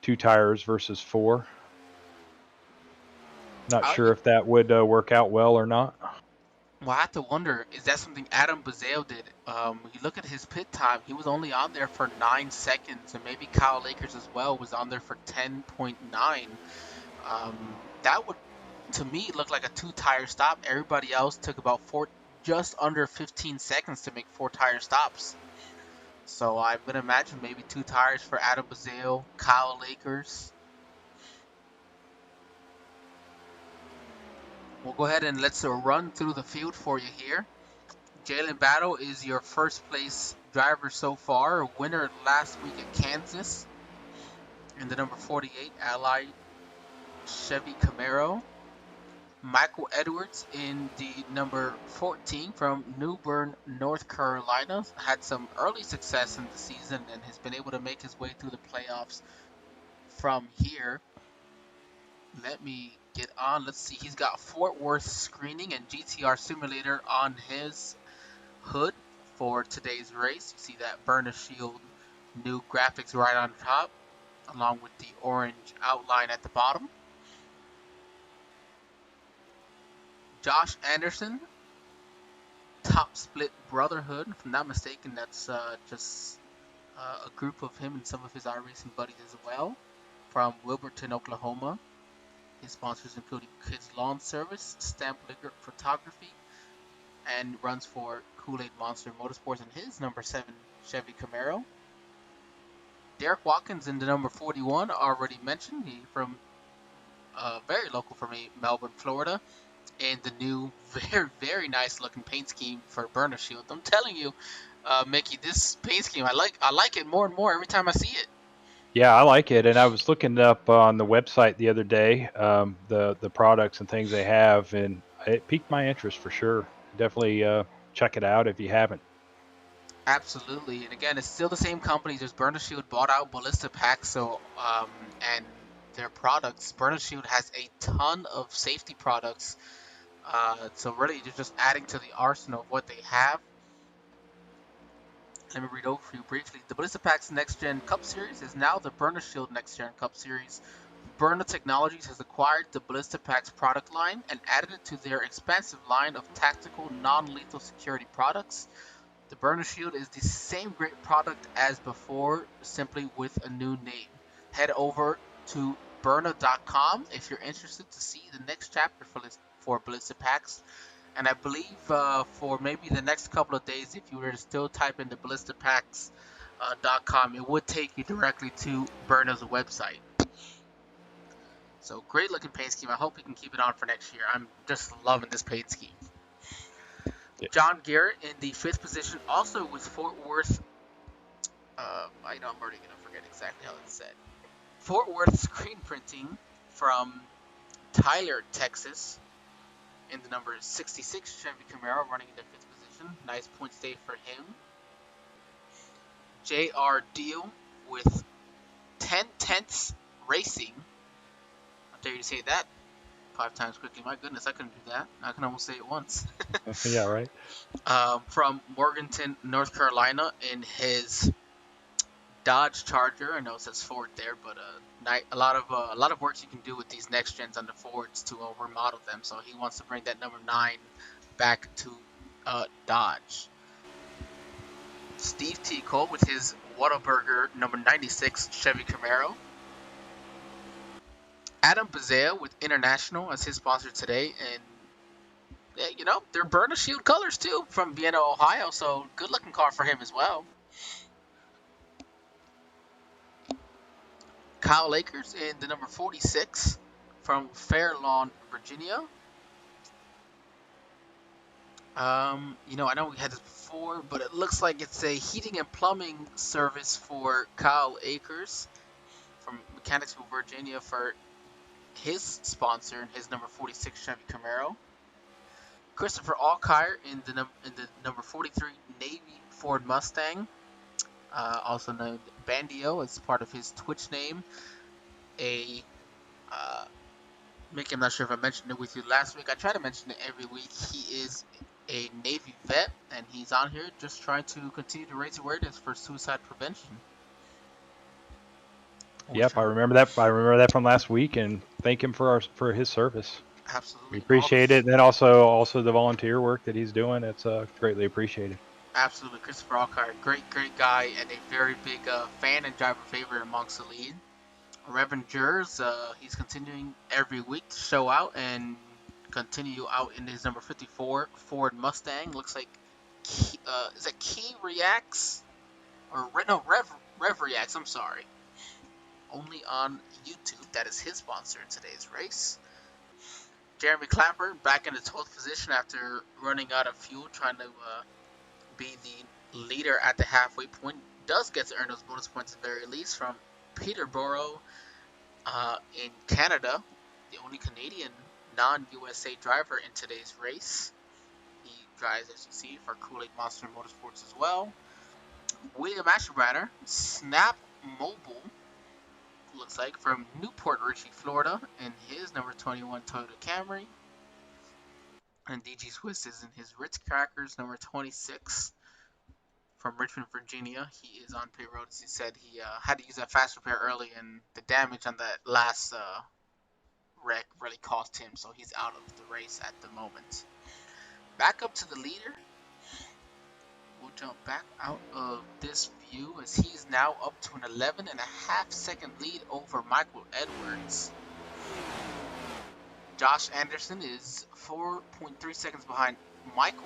2 tires versus 4. Not sure if that would work out well or not. Well, I have to wonder, is that something Adam Bazale did? You look at his pit time, he was only on there for 9 seconds, and maybe Kyle Lakers as well was on there for 10.9. That would, to me, look like a 2-tire stop. Everybody else took about just under 15 seconds to make 4-tire stops. So I'm going to imagine maybe 2 tires for Adam Bazale, Kyle Lakers. We'll go ahead and let's run through the field for you here. Jalen Battle is your first place driver so far, a winner last week at Kansas in the number 48 Allied Chevy Camaro. Michael Edwards in the number 14 from New Bern, North Carolina, had some early success in the season and has been able to make his way through the playoffs from here. Let me get on. Let's see. He's got Fort Worth screening and GTR simulator on his hood for today's race. You see that Byrna Shield new graphics right on top, along with the orange outline at the bottom. Josh Anderson, Top Split Brotherhood. If I'm not mistaken, that's just a group of him and some of his iRacing buddies as well, from Wilburton, Oklahoma. His sponsors including Kids Lawn Service, Stamp Liquor Photography, and runs for Kool-Aid Monster Motorsports in his number 7 Chevy Camaro. Derek Watkins in the number 41, already mentioned. He from very local for me, Melbourne, Florida. And the new, very, very nice looking paint scheme for Byrna Shield. I'm telling you, Mickey, this paint scheme, I like it more and more every time I see it. Yeah, I like it, and I was looking up on the website the other day, the products and things they have, and it piqued my interest for sure. Definitely check it out if you haven't. Absolutely, and again, it's still the same company. Just Byrna Shield bought out Ballista Pack, so and their products. Byrna Shield has a ton of safety products, so really you're just adding to the arsenal of what they have. Let me read over for you briefly. The Ballista Pack's Next Gen Cup Series is now the Byrna Shield Next Gen Cup Series. Byrna Technologies has acquired the Ballista Pack's product line and added it to their expansive line of tactical, non-lethal security products. The Byrna Shield is the same great product as before, simply with a new name. Head over to Byrna.com if you're interested to see the next chapter for Ballista Packs. And I believe for maybe the next couple of days, if you were to still type in the ballistapacks.com, it would take you directly to Byrna's website. So great looking paint scheme. I hope we can keep it on for next year. I'm just loving this paint scheme. Yeah. John Garrett in the 5th position, also with Fort Worth. I know I'm already going to forget exactly how it's said. Fort Worth screen printing from Tyler, Texas, in the number 66 Chevy Camaro, running in the 5th position. Nice point stay for him. J.R. Deal with 10 tenths Racing. I dare you to say that 5 times quickly. My goodness, I couldn't do that. I can almost say it once. Yeah, right. From Morganton, North Carolina, in his Dodge Charger. I know it says Ford there, but a lot of work you can do with these next gens on the Fords to remodel them. So he wants to bring that number 9 back to Dodge. Steve T. Cole with his Whataburger number 96 Chevy Camaro. Adam Bazale with International as his sponsor today, and you know, they're Byrna Shield colors too from Vienna, Ohio. So good looking car for him as well. Kyle Akers in the number 46 from Fair Lawn, Virginia. You know, I know we had this before, but it looks like it's a heating and plumbing service for Kyle Akers from Mechanicsville, Virginia, for his sponsor and his number 46 Chevy Camaro. Christopher Alkire in the number 43 Navy Ford Mustang, also named Bandio as part of his Twitch name. Mickey, I'm not sure if I mentioned it with you last week. I try to mention it every week. He is a Navy vet, and he's on here just trying to continue to raise awareness for suicide prevention. Yep, I remember that. I remember that from last week, and thank him for his service. Absolutely, We appreciate it, and then also the volunteer work that he's doing. It's greatly appreciated. Absolutely, Christopher Alkire, great guy, and a very big fan and driver favorite amongst the lead. Reverend Jers, he's continuing every week to show out and continue out in his number 54 Ford Mustang. Looks like, is that Key Reacts? Or, no, Rev Reacts, I'm sorry. Only on YouTube. That is his sponsor in today's race. Jeremy Clapper back in the 12th position after running out of fuel, trying to be the leader at the halfway point. Does get to earn those bonus points at the very least from Peterborough in Canada, the only Canadian non-USA driver in today's race. He drives, as you see, for Kool-Aid Monster Motorsports as well. William Asherbranner, Snap Mobile, looks like, from Newport Richey, Florida, in his number 21 Toyota Camry. And DG Swiss is in his Ritz Crackers, number 26, from Richmond, Virginia. He is on pit road. As he said, he had to use that fast repair early, and the damage on that last wreck really cost him, so he's out of the race at the moment. Back up to the leader. We'll jump back out of this view as he's now up to an 11.5 second lead over Michael Edwards. Josh Anderson is 4.3 seconds behind Michael.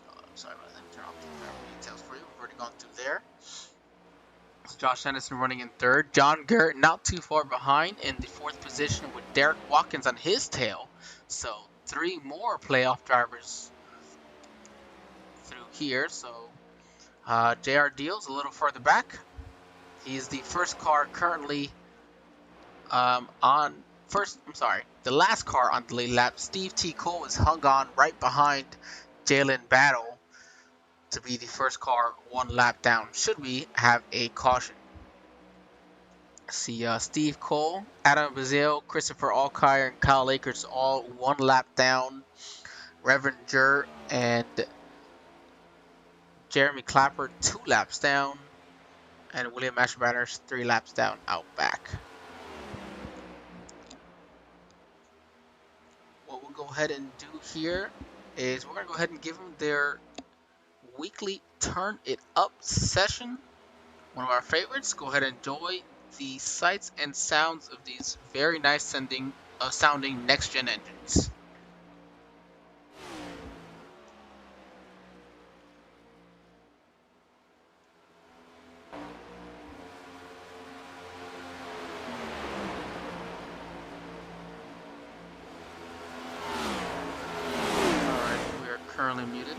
I'm sorry about that. Turn off the driver details for you. We've already gone through there. So Josh Anderson running in 3rd. John Garrett not too far behind in the 4th position with Derek Watkins on his tail. So 3 more playoff drivers through here. So JR Deal's a little further back. He's the first car currently the last car on the lead lap. Steve T. Cole is hung on right behind Jalen Battle to be the first car 1 lap down, should we have a caution. See Steve Cole, Adam Bazale, Christopher Alkire, and Kyle Akers all 1 lap down. Reverend Jur and Jeremy Clapper 2 laps down. And William Asherbranner 3 laps down out back. What we'll go ahead and do here is we're going to go ahead and give them their weekly Turn It Up session. One of our favorites. Go ahead and enjoy the sights and sounds of these very nice sounding next-gen engines. currently muted.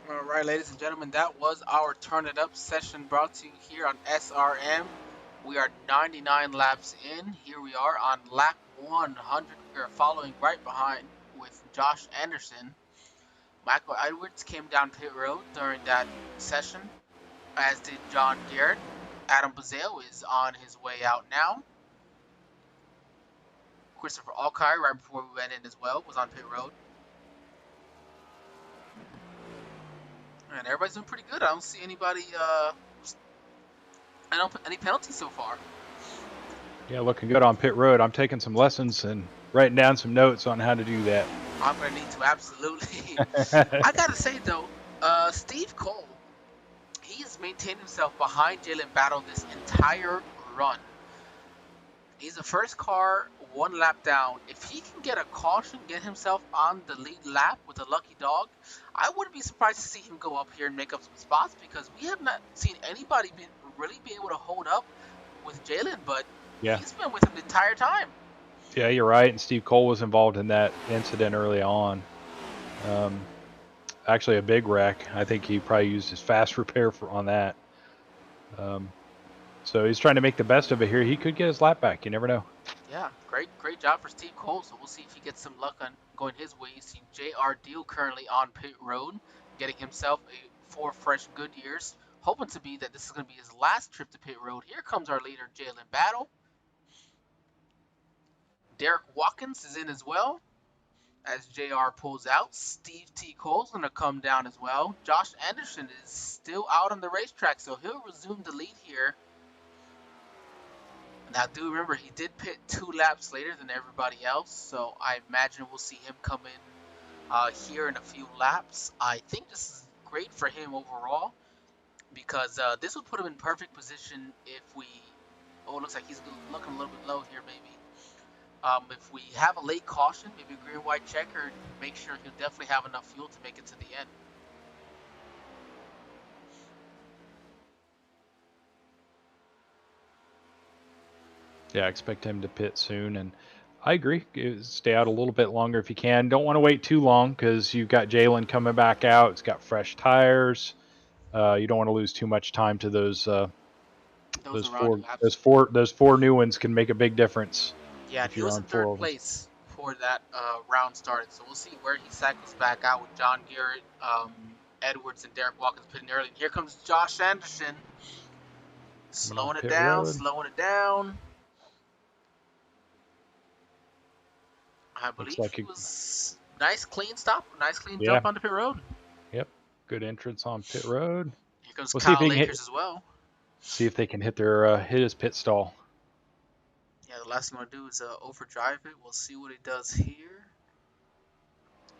All right, ladies and gentlemen, that was our Turn It Up session brought to you here on SRM. We are 99 laps in. Here we are on lap 100. We are following right behind with Josh Anderson. Michael Edwards came down pit road during that session, as did John Garrett. Adam Bazale is on his way out now. Christopher Alkire, right before we went in as well, was on pit road. And everybody's doing pretty good. I don't see anybody, any penalties so far. Yeah, looking good on pit road. I'm taking some lessons and writing down some notes on how to do that. I'm gonna need to, absolutely. I gotta say though, Steve Cole, he's maintained himself behind Jalen Battle this entire run. He's the first car one lap down. If he can get a caution, get himself on the lead lap with a lucky dog, I wouldn't be surprised to see him go up here and make up some spots, because we have not seen anybody really be able to hold up with Jalen, but Yeah. he's been with him the entire time. Yeah, you're right. And Steve Cole was involved in that incident early on. Actually, a big wreck. I think he probably used his fast repair on that. So he's trying to make the best of it here. He could get his lap back. You never know. Yeah, great job for Steve Cole. So we'll see if he gets some luck on going his way. You see J.R. Deal currently on pit road, getting himself 4 fresh Goodyears, hoping to be that this is going to be his last trip to pit road. Here comes our leader, Jalen Battle. Derek Watkins is in as well. As JR pulls out, Steve T. Cole's going to come down as well. Josh Anderson is still out on the racetrack, so he'll resume the lead here. Now, do remember, he did pit 2 laps later than everybody else, so I imagine we'll see him come in here in a few laps. I think this is great for him overall, because this would put him in perfect position if we... Oh, it looks like he's looking a little bit low here, maybe. If we have a late caution, maybe a green-white checker, make sure he'll definitely have enough fuel to make it to the end. Yeah, I expect him to pit soon, and I agree. Stay out a little bit longer if you can. Don't want to wait too long because you've got Jalen coming back out. It's got fresh tires. You don't want to lose too much time to those Those around laps. those four new ones can make a big difference. Yeah, and if he you're was on in 4 third of them. place before that round started, so we'll see where he cycles back out with John Garrett, Edwards, and Derek Watkins pitting early. And here comes Josh Anderson, slowing it down, slowing it down. I believe like he was nice, clean stop, nice, clean Yeah. jump on the pit road. Yep, good entrance on pit road. Here comes We'll see if Kyle he can Akers as well. See if they can hit their hit his pit stall. Yeah, the last thing I'm gonna do is overdrive it. We'll see what he does here.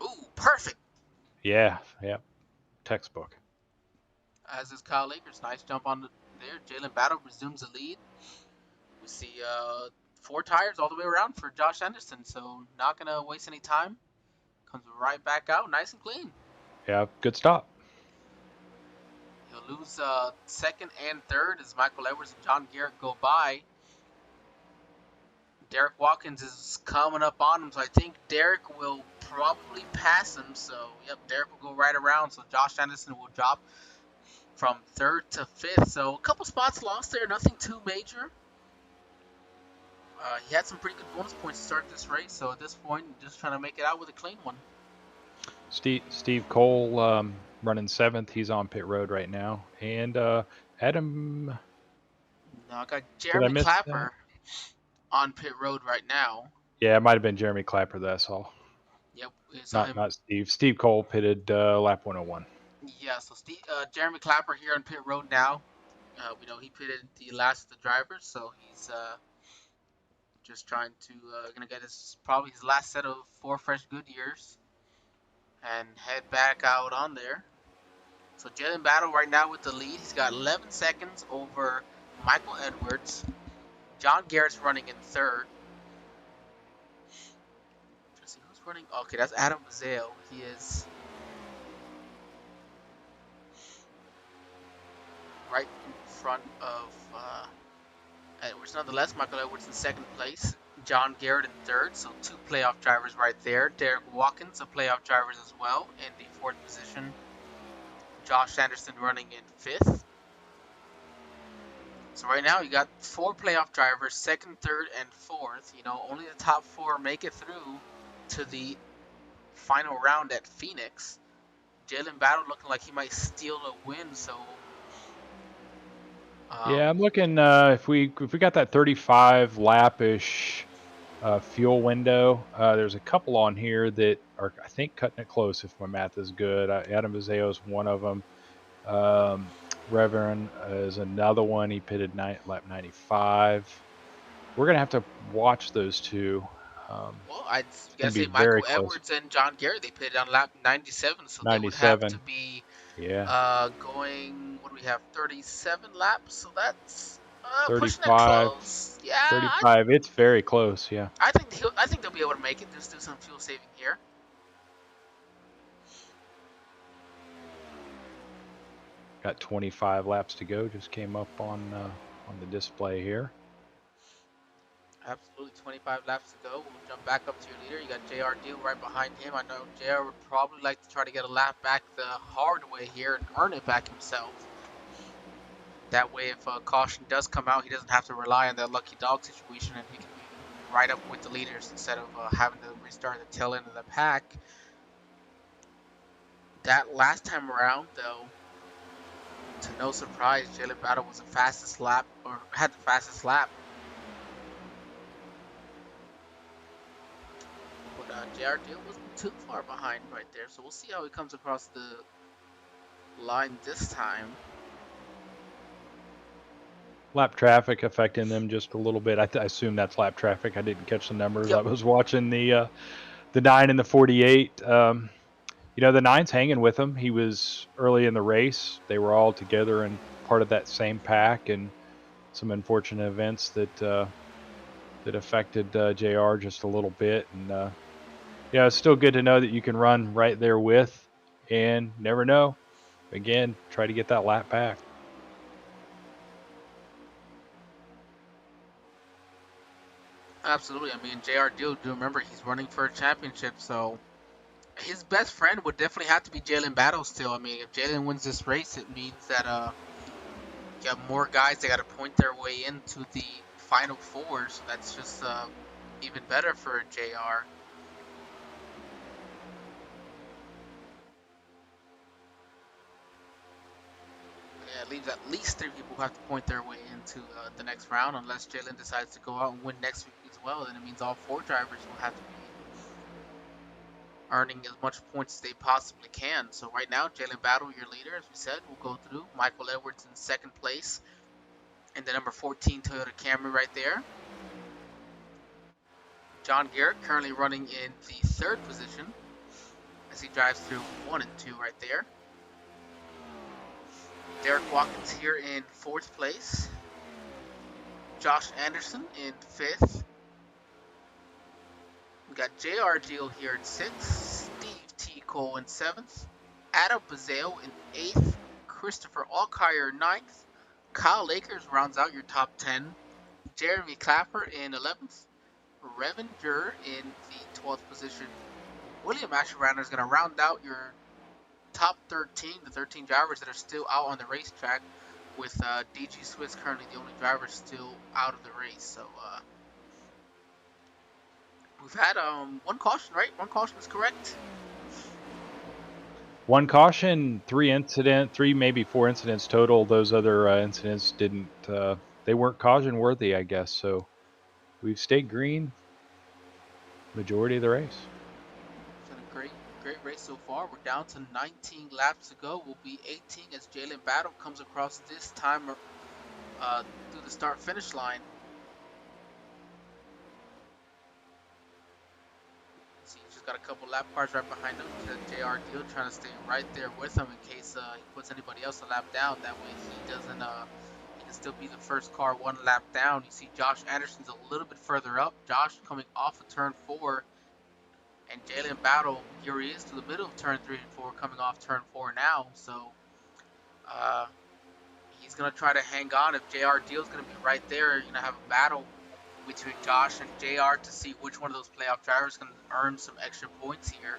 Ooh, perfect. Yeah, textbook. As is Kyle Akers, nice jump on there. Jalen Battle resumes the lead. We see 4 tires all the way around for Josh Anderson, so not gonna waste any time. Comes right back out, nice and clean. Yeah, good stop. He'll lose second and third as Michael Edwards and John Garrett go by. Derek Watkins is coming up on him, so I think Derek will probably pass him. So, yep, Derek will go right around. So Josh Anderson will drop from 3rd to 5th. So a couple spots lost there, nothing too major. He had some pretty good bonus points to start this race. So at this point, just trying to make it out with a clean one. Steve Cole running 7th. He's on pit road right now. And Adam... No, I got Jeremy Clapper on pit road right now. Yeah, it might have been Jeremy Clapper, that's all. Yep. Not Steve. Steve Cole pitted lap 101. Yeah, so Jeremy Clapper here on pit road now. We know he pitted the last of the drivers, so he's just trying to gonna get probably his last set of 4 fresh Goodyears and head back out on there. So Jalen Battle right now with the lead. He's got 11 seconds over Michael Edwards. John Garrett's running in 3rd. Let's see who's running. Okay, that's Adam Bazale. He is right in front of Edwards. Nonetheless, Michael Edwards in 2nd place. John Garrett in 3rd, so 2 playoff drivers right there. Derek Watkins, a playoff driver as well, in the 4th position. Josh Anderson running in 5th. So right now you got 4 playoff drivers, 2nd, 3rd, and 4th. You know, only the top 4 make it through to the final round at Phoenix. Jalen Battle looking like he might steal a win, so... yeah, I'm looking if we got that 35 lap-ish fuel window. There's a couple on here that are, I think, cutting it close if my math is good. Adam Bazeo is one of them. Reverend is another one. He pitted lap 95. We're gonna have to watch those two. Well, I gotta say Michael Edwards and John Garrett, they pitted on lap 97, so 97. They would have to be going. What do we have? 37 laps. So that's pushing it close. Yeah, 35. It's very close. Yeah. I think they'll be able to make it. Just do some fuel saving here. Got 25 laps to go. Just came up on the display here. Absolutely, 25 laps to go. We'll jump back up to your leader. You got JR Deal right behind him. I know JR would probably like to try to get a lap back the hard way here and earn it back himself. That way, if a caution does come out, he doesn't have to rely on that lucky dog situation, and he can be right up with the leaders instead of having to restart the tail end of the pack. That last time around, though, to no surprise, Jalen Battle was the fastest lap, or had the fastest lap. JR Deal wasn't too far behind right there, so we'll see how he comes across the line this time. Lap traffic affecting them just a little bit. I assume that's lap traffic. I didn't catch the numbers. Yep. I was watching the 9 and the 48. The 9's hanging with him. He was early in the race. They were all together and part of that same pack, and some unfortunate events that affected JR just a little bit. And it's still good to know that you can run right there with, and never know. Again, try to get that lap back. Absolutely. I mean, JR Deal, do remember he's running for a championship, so his best friend would definitely have to be Jalen Battle still. I mean, if Jalen wins this race, it means that you have more guys that got to point their way into the final four, so that's just even better for JR. Yeah, it leaves at least 3 people who have to point their way into the next round, unless Jalen decides to go out and win next week as well. Then it means all 4 drivers will have to be earning as much points as they possibly can. So right now, Jalen Battle, your leader, as we said, will go through. Michael Edwards in second place, and the number 14 Toyota Camry right there. John Garrett currently running in the 3rd position as he drives through 1 and 2 right there. Derek Watkins here in 4th place. Josh Anderson in 5th. We got JR Deal here in 6th. Steve T. Cole in 7th. Adam Bazale in 8th. Christopher Alkire 9th. Kyle Lakers rounds out your top 10. Jeremy Clapper in 11th. Revan Jur in the 12th position. William Asherander is going to round out your top 13, the 13 drivers that are still out on the racetrack, with DG Swiss currently the only driver still out of the race. So we've had 1 caution, right? 1 caution is correct. 1 caution, 3 maybe 4 incidents total. Those other incidents didn't, they weren't caution worthy, I guess. So we've stayed green majority of the race. It's been a great race so far. We're down to 19 laps to go. We'll be 18 as Jalen Battle comes across this time through the start-finish line. See, he's just got a couple lap cars right behind him. JR Deal trying to stay right there with him in case he puts anybody else a lap down. That way he doesn't. He can still be the first car 1 lap down. You see Josh Anderson's a little bit further up. Josh coming off of turn 4. And Jalen Battle, here he is to the middle of turn 3 and 4, coming off turn 4 now. So he's going to try to hang on. If JR Deal's going to be right there, you're going to have a battle between Josh and JR to see which one of those playoff drivers can earn some extra points here.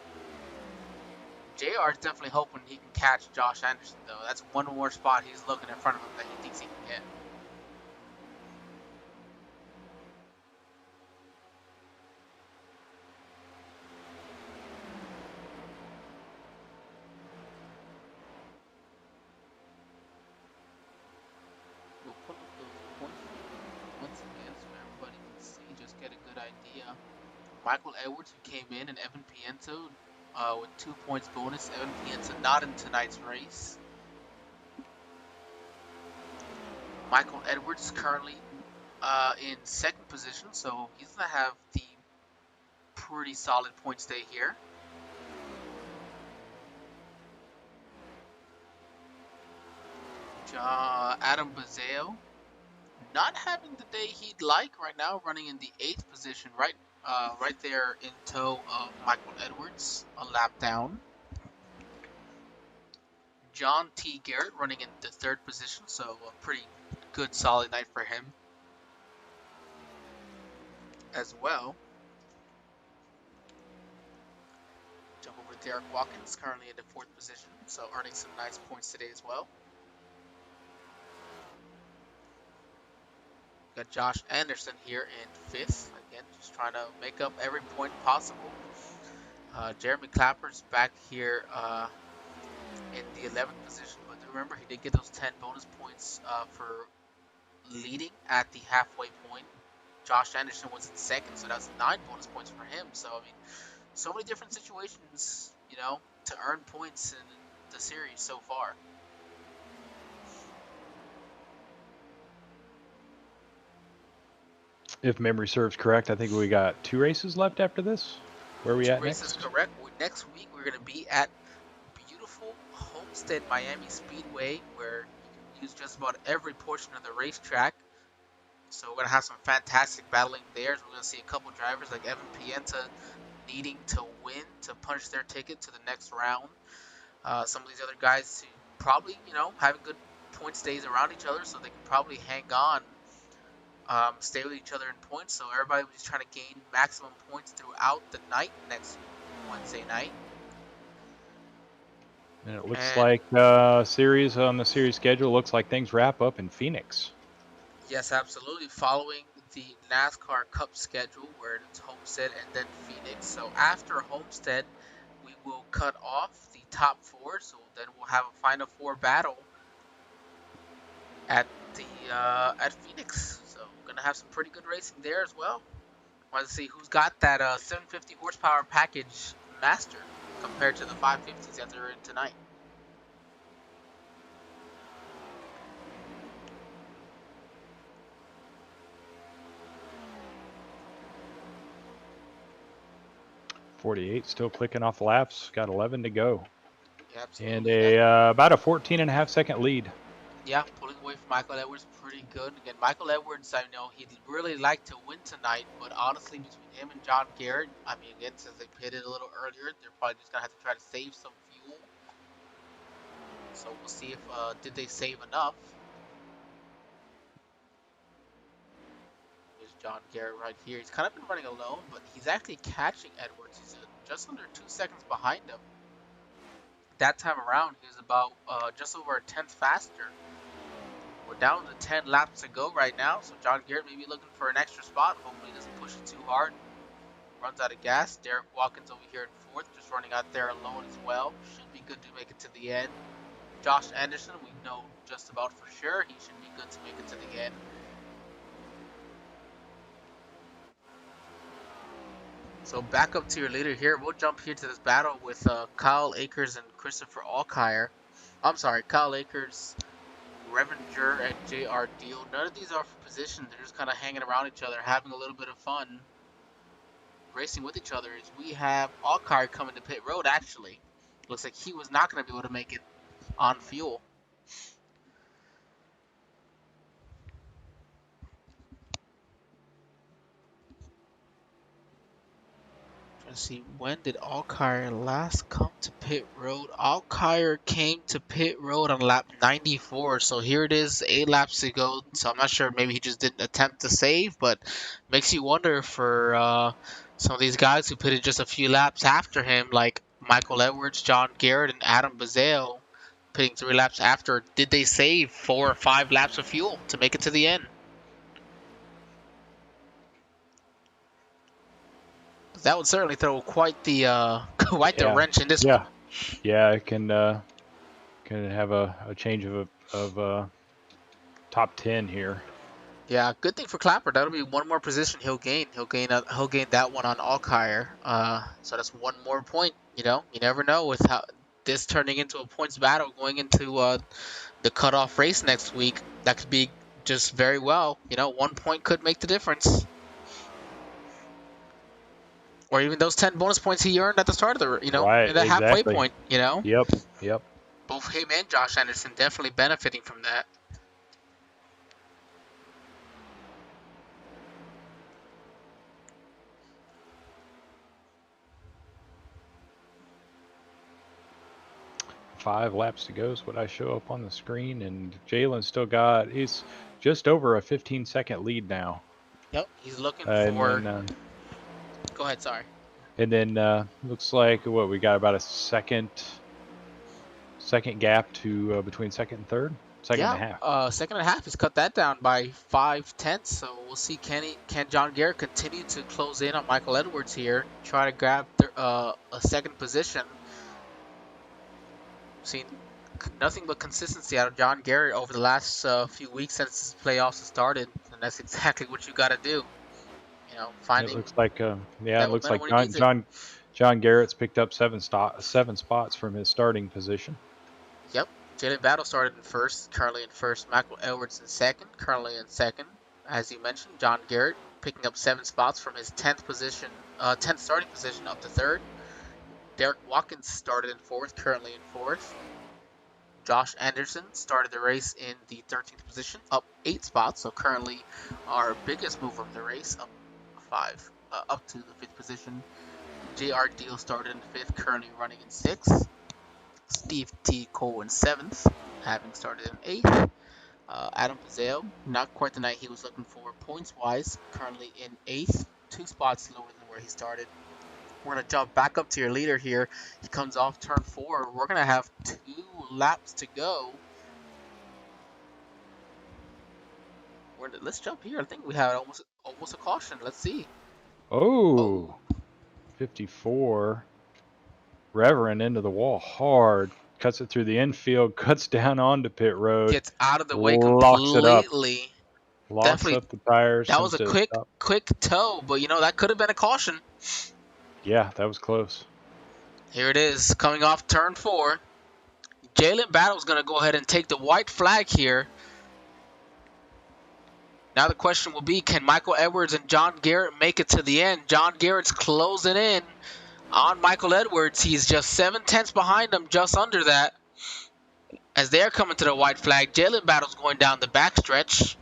JR is definitely hoping he can catch Josh Anderson, though. That's one more spot he's looking in front of him that he thinks he can get. We'll pull up those points once again so everybody can see, just get a good idea. Michael Edwards, who came in, and Evan Piento with 2 points bonus. Evan Piento not in tonight's race. Michael Edwards currently in 2nd position, so he's going to have the pretty solid points day here. Adam Bazale not having the day he'd like right now, running in the 8th position, right there in tow of Michael Edwards, a lap down. John T. Garrett running in the 3rd position, so a pretty good solid night for him as well. Jump over to Derek Watkins, currently in the 4th position, so earning some nice points today as well. Got Josh Anderson here in 5th. Again, just trying to make up every point possible. Jeremy Clapper's back here in the 11th position, but remember he did get those 10 bonus points for leading at the halfway point. Josh Anderson was in 2nd, so that's 9 bonus points for him. So I mean, so many different situations, to earn points in the series so far. If memory serves correct, I think we got 2 races left after this. Where are we at Races next? correct. Next week we're going to be at beautiful Homestead Miami Speedway, where you can use just about every portion of the racetrack. So we're going to have some fantastic battling there. We're going to see a couple drivers like Evan Pienta needing to win to punch their ticket to the next round. Some of these other guys who probably, having good points days around each other, so they can probably hang on, stay with each other in points. So everybody was trying to gain maximum points throughout the night next Wednesday night. And it looks like series on the series schedule looks like things wrap up in Phoenix. Yes, absolutely. Following the NASCAR Cup schedule, where it's Homestead and then Phoenix. So after Homestead, we will cut off the top 4. So then we'll have a Final 4 battle at Phoenix. So we're gonna have some pretty good racing there as well. Want to see who's got that 750 horsepower package master compared to the 550s that they're in tonight. .48 still clicking off laps. Got 11 to go. Yeah, absolutely. And about a 14.5-second lead. Yeah, pulling away from Michael Edwards pretty good. Again, Michael Edwards, I know he'd really like to win tonight, but honestly, between him and John Garrett, again, since they pitted a little earlier, they're probably just going to have to try to save some fuel. So we'll see if, did they save enough? Here's John Garrett right here. He's kind of been running alone, but he's actually catching Edwards. He's just under 2 seconds behind him. That time around, he was about just over a tenth faster. We're down to 10 laps to go right now, so John Garrett may be looking for an extra spot. Hopefully he doesn't push it too hard. Runs out of gas. Derek Watkins over here in 4th, just running out there alone as well. Should be good to make it to the end. Josh Anderson, we know just about for sure. He should be good to make it to the end. So back up to your leader here. We'll jump here to this battle with Kyle Akers and Christopher Alkire. I'm sorry, Kyle Akers, Revenger, and J.R. Deal. None of these are for position. They're just kind of hanging around each other, having a little bit of fun, racing with each other. As we have Alkire coming to pit road, actually. Looks like he was not going to be able to make it on fuel. Let's see, when did Alkire last come to pit road? Alkire came to pit road on lap 94, so here it is, 8 laps to go. So I'm not sure, maybe he just didn't attempt to save, but makes you wonder for some of these guys who pitted just a few laps after him, like Michael Edwards, John Garrett, and Adam Bazale, pitting 3 laps after. Did they save 4 or 5 laps of fuel to make it to the end? That would certainly throw quite the wrench in this one. Yeah, it can have a change of top 10 here. Yeah, good thing for Clapper. That'll be one more position he'll gain. He'll gain that one on Alkire. So that's one more point. You never know with how this turning into a points battle going into the cutoff race next week. That could be just very well. 1 point could make the difference. Or even those 10 bonus points he earned at the start of the, right, in the halfway point, Yep. Both him and Josh Anderson definitely benefiting from that. Five laps to go is what I show up on the screen, and Jalen's he's just over a 15-second lead now. Yep, he's looking for... Go ahead, sorry. And then looks like we got about a second gap to between second and third, second and a half. Second and a half. He's cut that down by 5/10. So we'll see. Can John Garrett continue to close in on Michael Edwards here, try to grab a second position? Seen nothing but consistency out of John Garrett over the last few weeks since the playoffs have started, and that's exactly what you got to do. Finding. It looks like John Garrett's picked up seven spots from his starting position. Yep. Jalen Battle started in first, currently in first. Michael Edwards in second, currently in second. As you mentioned, John Garrett picking up 7 spots from his 10th starting position up to third. Derek Watkins started in fourth, currently in fourth. Josh Anderson started the race in the 13th position, up 8 spots. So currently our biggest mover of the race, up to the 5th position. J.R. Deal started in 5th, currently running in 6th. Steve T. Cole in 7th, having started in 8th. Adam Pazeo, not quite the night he was looking for points-wise, currently in 8th, 2 spots lower than where he started. We're going to jump back up to your leader here. He comes off turn 4. We're going to have 2 laps to go. Let's jump here. I think we have almost a caution. Let's see. Oh, 54. Reverend into the wall hard. Cuts it through the infield, cuts down onto pit road. Gets out of the way locks completely. it up. Locks up the tires. That was a quick toe, but that could have been a caution. Yeah, that was close. Here it is, coming off turn 4. Jalen Battle's going to go ahead and take the white flag here. Now the question will be, can Michael Edwards and John Garrett make it to the end? John Garrett's closing in on Michael Edwards. He's just 7/10 behind him, just under that. As they're coming to the white flag, Jalen Battle's going down the backstretch.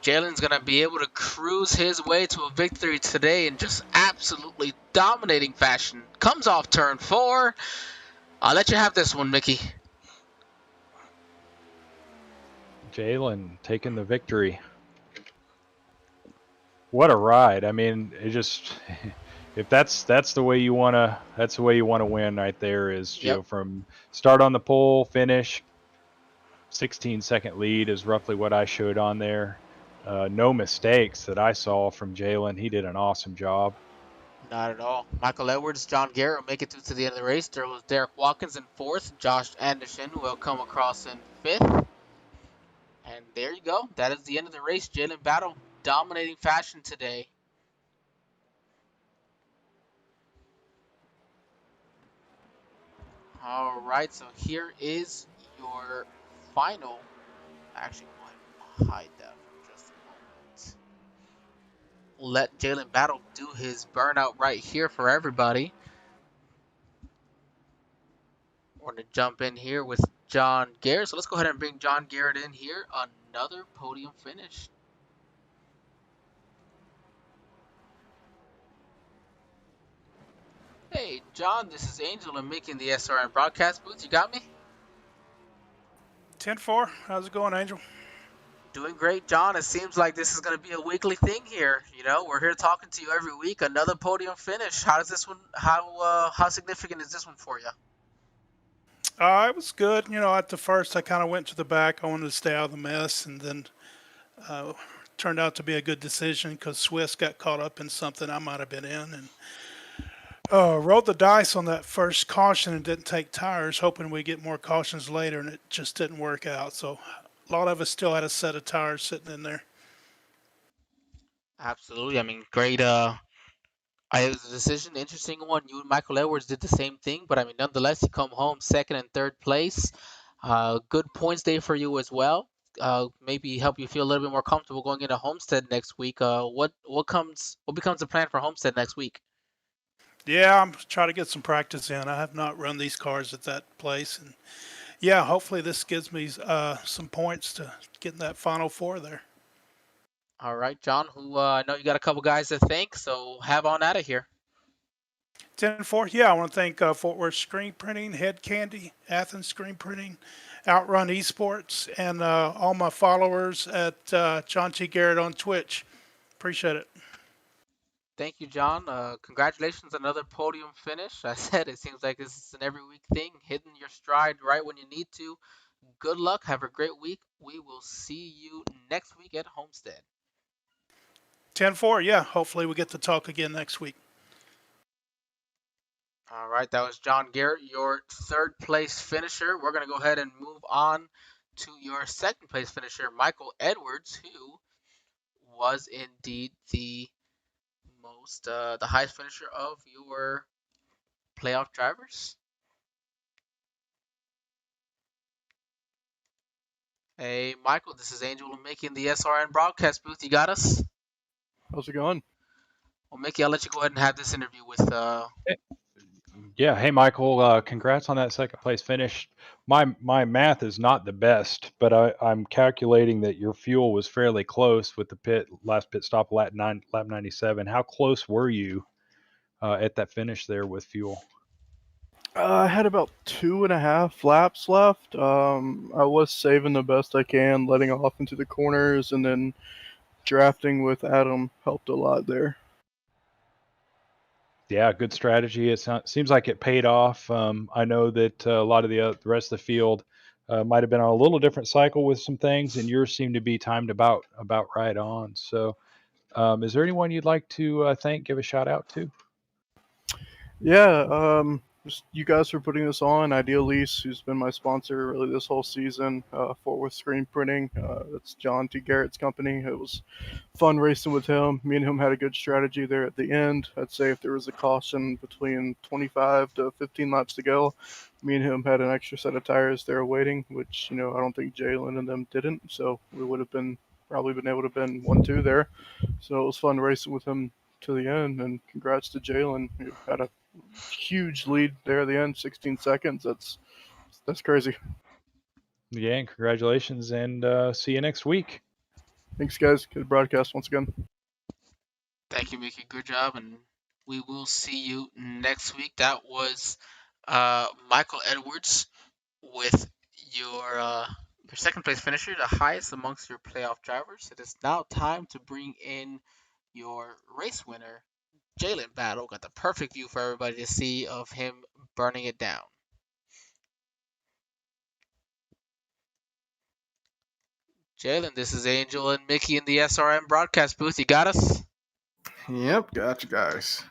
Jalen's going to be able to cruise his way to a victory today in just absolutely dominating fashion. Comes off turn 4. I'll let you have this one, Mickey. Jalen taking the victory. What a ride! I mean, it just if that's the way you wanna win right there is from start on the pole, finish. 16-second lead is roughly what I showed on there. No mistakes that I saw from Jalen. He did an awesome job. Not at all. Michael Edwards, John Garrett will make it through to the end of the race. There was Derek Watkins in 4th. Josh Anderson will come across in 5th. And there you go. That is the end of the race. Jalen Battle dominating fashion today. All right, so here is your final. Actually, go ahead and hide that for just a moment. Let Jalen Battle do his burnout right here for everybody. We're going to jump in here with John Garrett. So let's go ahead and bring John Garrett in here. Another podium finish. Hey, John, this is Angel. I'm making the SRN broadcast booth. You got me? 10-4. How's it going, Angel? Doing great, John. It seems like this is going to be a weekly thing here. We're here talking to you every week. Another podium finish. How does this one? How significant is this one for you? It was good. At the first, I kind of went to the back. I wanted to stay out of the mess, and then turned out to be a good decision because Swiss got caught up in something I might have been in, and rolled the dice on that first caution and didn't take tires, hoping we get more cautions later, and it just didn't work out. So a lot of us still had a set of tires sitting in there. Absolutely. I mean, great. It was a decision, interesting one. You and Michael Edwards did the same thing, but I mean, nonetheless, you come home 2nd and 3rd place. Good points day for you as well. Maybe help you feel a little bit more comfortable going into Homestead next week. What becomes the plan for Homestead next week? Yeah, I'm trying to get some practice in. I have not run these cars at that place, and yeah, hopefully this gives me some points to get in that Final 4 there. All right, John, who I know you got a couple guys to thank, so have on out of here. 10-4, yeah, I want to thank Fort Worth Screen Printing, Head Candy, Athens Screen Printing, Outrun Esports, and all my followers at John T. Garrett on Twitch. Appreciate it. Thank you, John. Congratulations on another podium finish. I said it seems like this is an every week thing, hitting your stride right when you need to. Good luck. Have a great week. We will see you next week at Homestead. 10-4, yeah. Hopefully we get to talk again next week. All right, that was John Garrett, your 3rd place finisher. We're going to go ahead and move on to your 2nd place finisher, Michael Edwards, who was indeed the most foremost, the highest finisher of your playoff drivers. Hey, Michael, this is Angel and Mickey in the SRN broadcast booth. You got us? How's it going? Well, Mickey, I'll let you go ahead and have this interview with. Yeah. Hey, Michael. Congrats on that second place finish. My math is not the best, but I'm calculating that your fuel was fairly close with the last pit stop lap 97. How close were you at that finish there with fuel? I had about 2.5 laps left. I was saving the best I can, letting off into the corners, and then drafting with Adam helped a lot there. Yeah, good strategy. It seems like it paid off. I know that a lot of the rest of the field might have been on a little different cycle with some things, and yours seemed to be timed about right on. So, is there anyone you'd like to thank, give a shout out to? Yeah, just you guys for putting this on. Ideal Lease, who's been my sponsor really this whole season. Fort Worth Screen Printing, that's John T. Garrett's company. It was fun racing with him. Me and him had a good strategy there at the end. I'd say if there was a caution between 25 to 15 laps to go, me and him had an extra set of tires there waiting, which I don't think Jalen and them didn't. So we would have probably been able to been 1-2 there. So it was fun racing with him to the end. And congrats to Jalen, who had a huge lead there at the end, 16 seconds. That's crazy. Yeah, and congratulations, and see you next week. Thanks, guys. Good broadcast once again. Thank you, Mickey. Good job, and we will see you next week. That was Michael Edwards with your second place finisher, the highest amongst your playoff drivers. It is now time to bring in your race winner, Jalen Battle. Got the perfect view for everybody to see of him burning it down. Jalen, this is Angel and Mickey in the SRM broadcast booth. You got us? Yep, got you guys.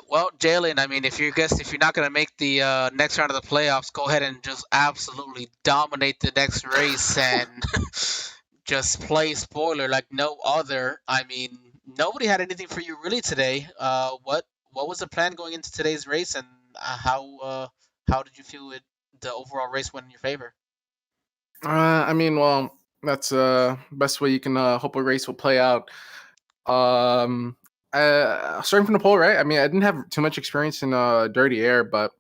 Well, Jalen, I mean, if you're not gonna make the next round of the playoffs, go ahead and just absolutely dominate the next race and just play spoiler like no other. I mean, nobody had anything for you really today. What was the plan going into today's race, and how did you feel the overall race went in your favor? I mean, well, that's best way you can hope a race will play out. Starting from the pole, right? I mean, I didn't have too much experience in dirty air, but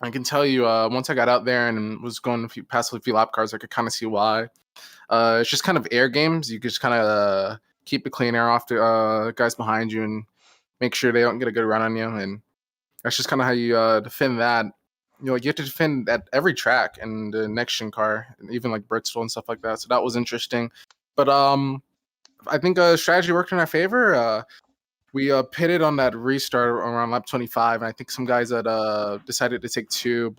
I can tell you, once I got out there and was going past a few lap cars, I could kind of see why. It's just kind of air games. You just kind of keep the clean air off the guys behind you and make sure they don't get a good run on you. And that's just kind of how you defend that. You have to defend at every track and the next gen car, and even like Bristol and stuff like that. So that was interesting. But I think strategy worked in our favor. We pitted on that restart around lap 25, and I think some guys that decided to take two,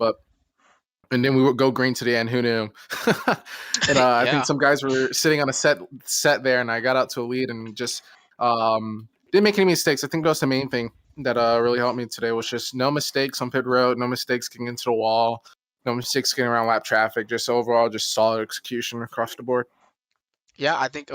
and then we would go green to the end. Who knew? And I think some guys were sitting on a set there, and I got out to a lead and just didn't make any mistakes. I think that's the main thing that really helped me today was just no mistakes on pit road, no mistakes getting into the wall, no mistakes getting around lap traffic. Just overall, just solid execution across the board. Yeah, I think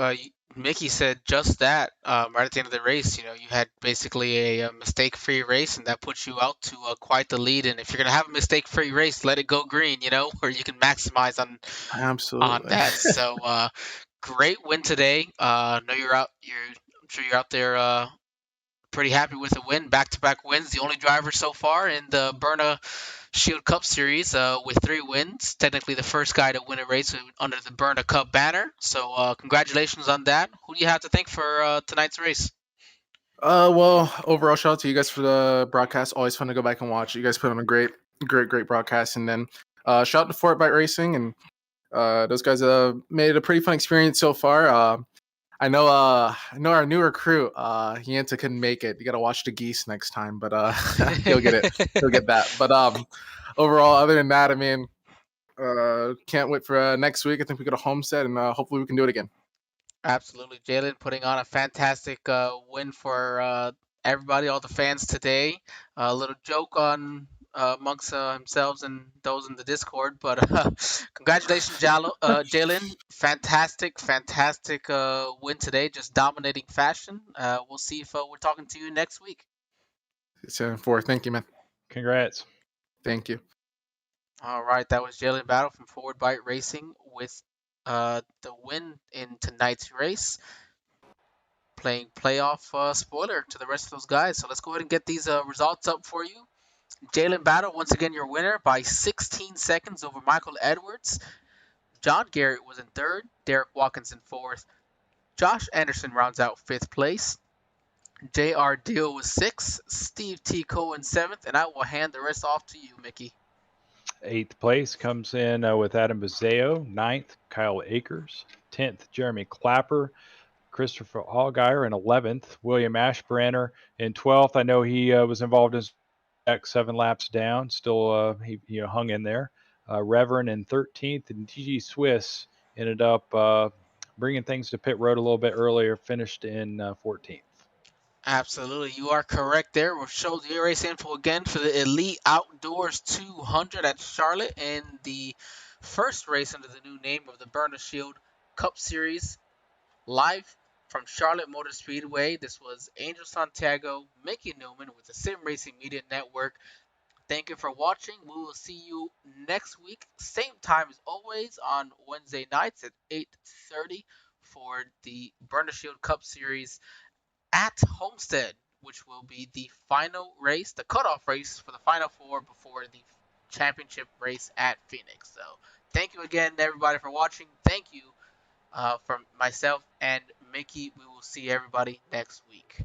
Mickey said just that right at the end of the race. You had basically a mistake-free race, and that puts you out to quite the lead. And if you're gonna have a mistake-free race, let it go green. Where you can maximize on Absolutely that. So great win today. Know you're out. I'm sure you're out there pretty happy with the win. Back-to-back wins. The only driver so far in the Byrna Shield Cup Series with 3 wins. Technically the first guy to win a race under the Byrna Cup banner. So congratulations on that. Who do you have to thank for tonight's race? Well, overall, shout out to you guys for the broadcast. Always fun to go back and watch. You guys put on a great broadcast. And then shout out to Fort Bite Racing, and those guys made it a pretty fun experience so far. I know our new recruit, Yanta couldn't make it. You got to watch the geese next time, but he'll get it. He'll get that. But overall, other than that, I mean, can't wait for next week. I think we got a Homestead, and hopefully we can do it again. Absolutely, Jalen putting on a fantastic win for everybody, all the fans today. A little joke on amongst themselves and those in the Discord. But congratulations, Jalen. Fantastic, fantastic win today. Just dominating fashion. We'll see if we're talking to you next week. 7-4. Thank you, man. Congrats. Thank you. All right, that was Jalen Battle from Forward Bite Racing with the win in tonight's race. Playing playoff spoiler to the rest of those guys. So let's go ahead and get these results up for you. Jalen Battle, once again, your winner by 16 seconds over Michael Edwards. John Garrett was in third. Derek Watkins in fourth. Josh Anderson rounds out fifth place. J.R. Deal was sixth. Steve T. Cohen seventh. And I will hand the rest off to you, Mickey. 8th place comes in with Adam Bazeo. 9th, Kyle Akers. 10th, Jeremy Clapper. Christopher Allgaier in 11th. William Ashbranner in 12th. I know he was involved in 7 laps down. Still, he hung in there. Reverend in 13th, and DG Swiss ended up bringing things to pit road a little bit earlier, finished in 14th. Absolutely, you are correct there. We'll show the race info again for the Elite Outdoors 200 at Charlotte and the first race under the new name of the Byrna Shield Cup Series, live from Charlotte Motor Speedway. This was Angel Santiago, Mickey Newman with the Sim Racing Media Network. Thank you for watching. We will see you next week, same time as always on Wednesday nights at 8:30 for the Byrna Shield Cup Series at Homestead, which will be the final race, the cutoff race for the Final Four before the championship race at Phoenix. So thank you again, everybody, for watching. Thank you from myself and Mickey. We will see everybody next week.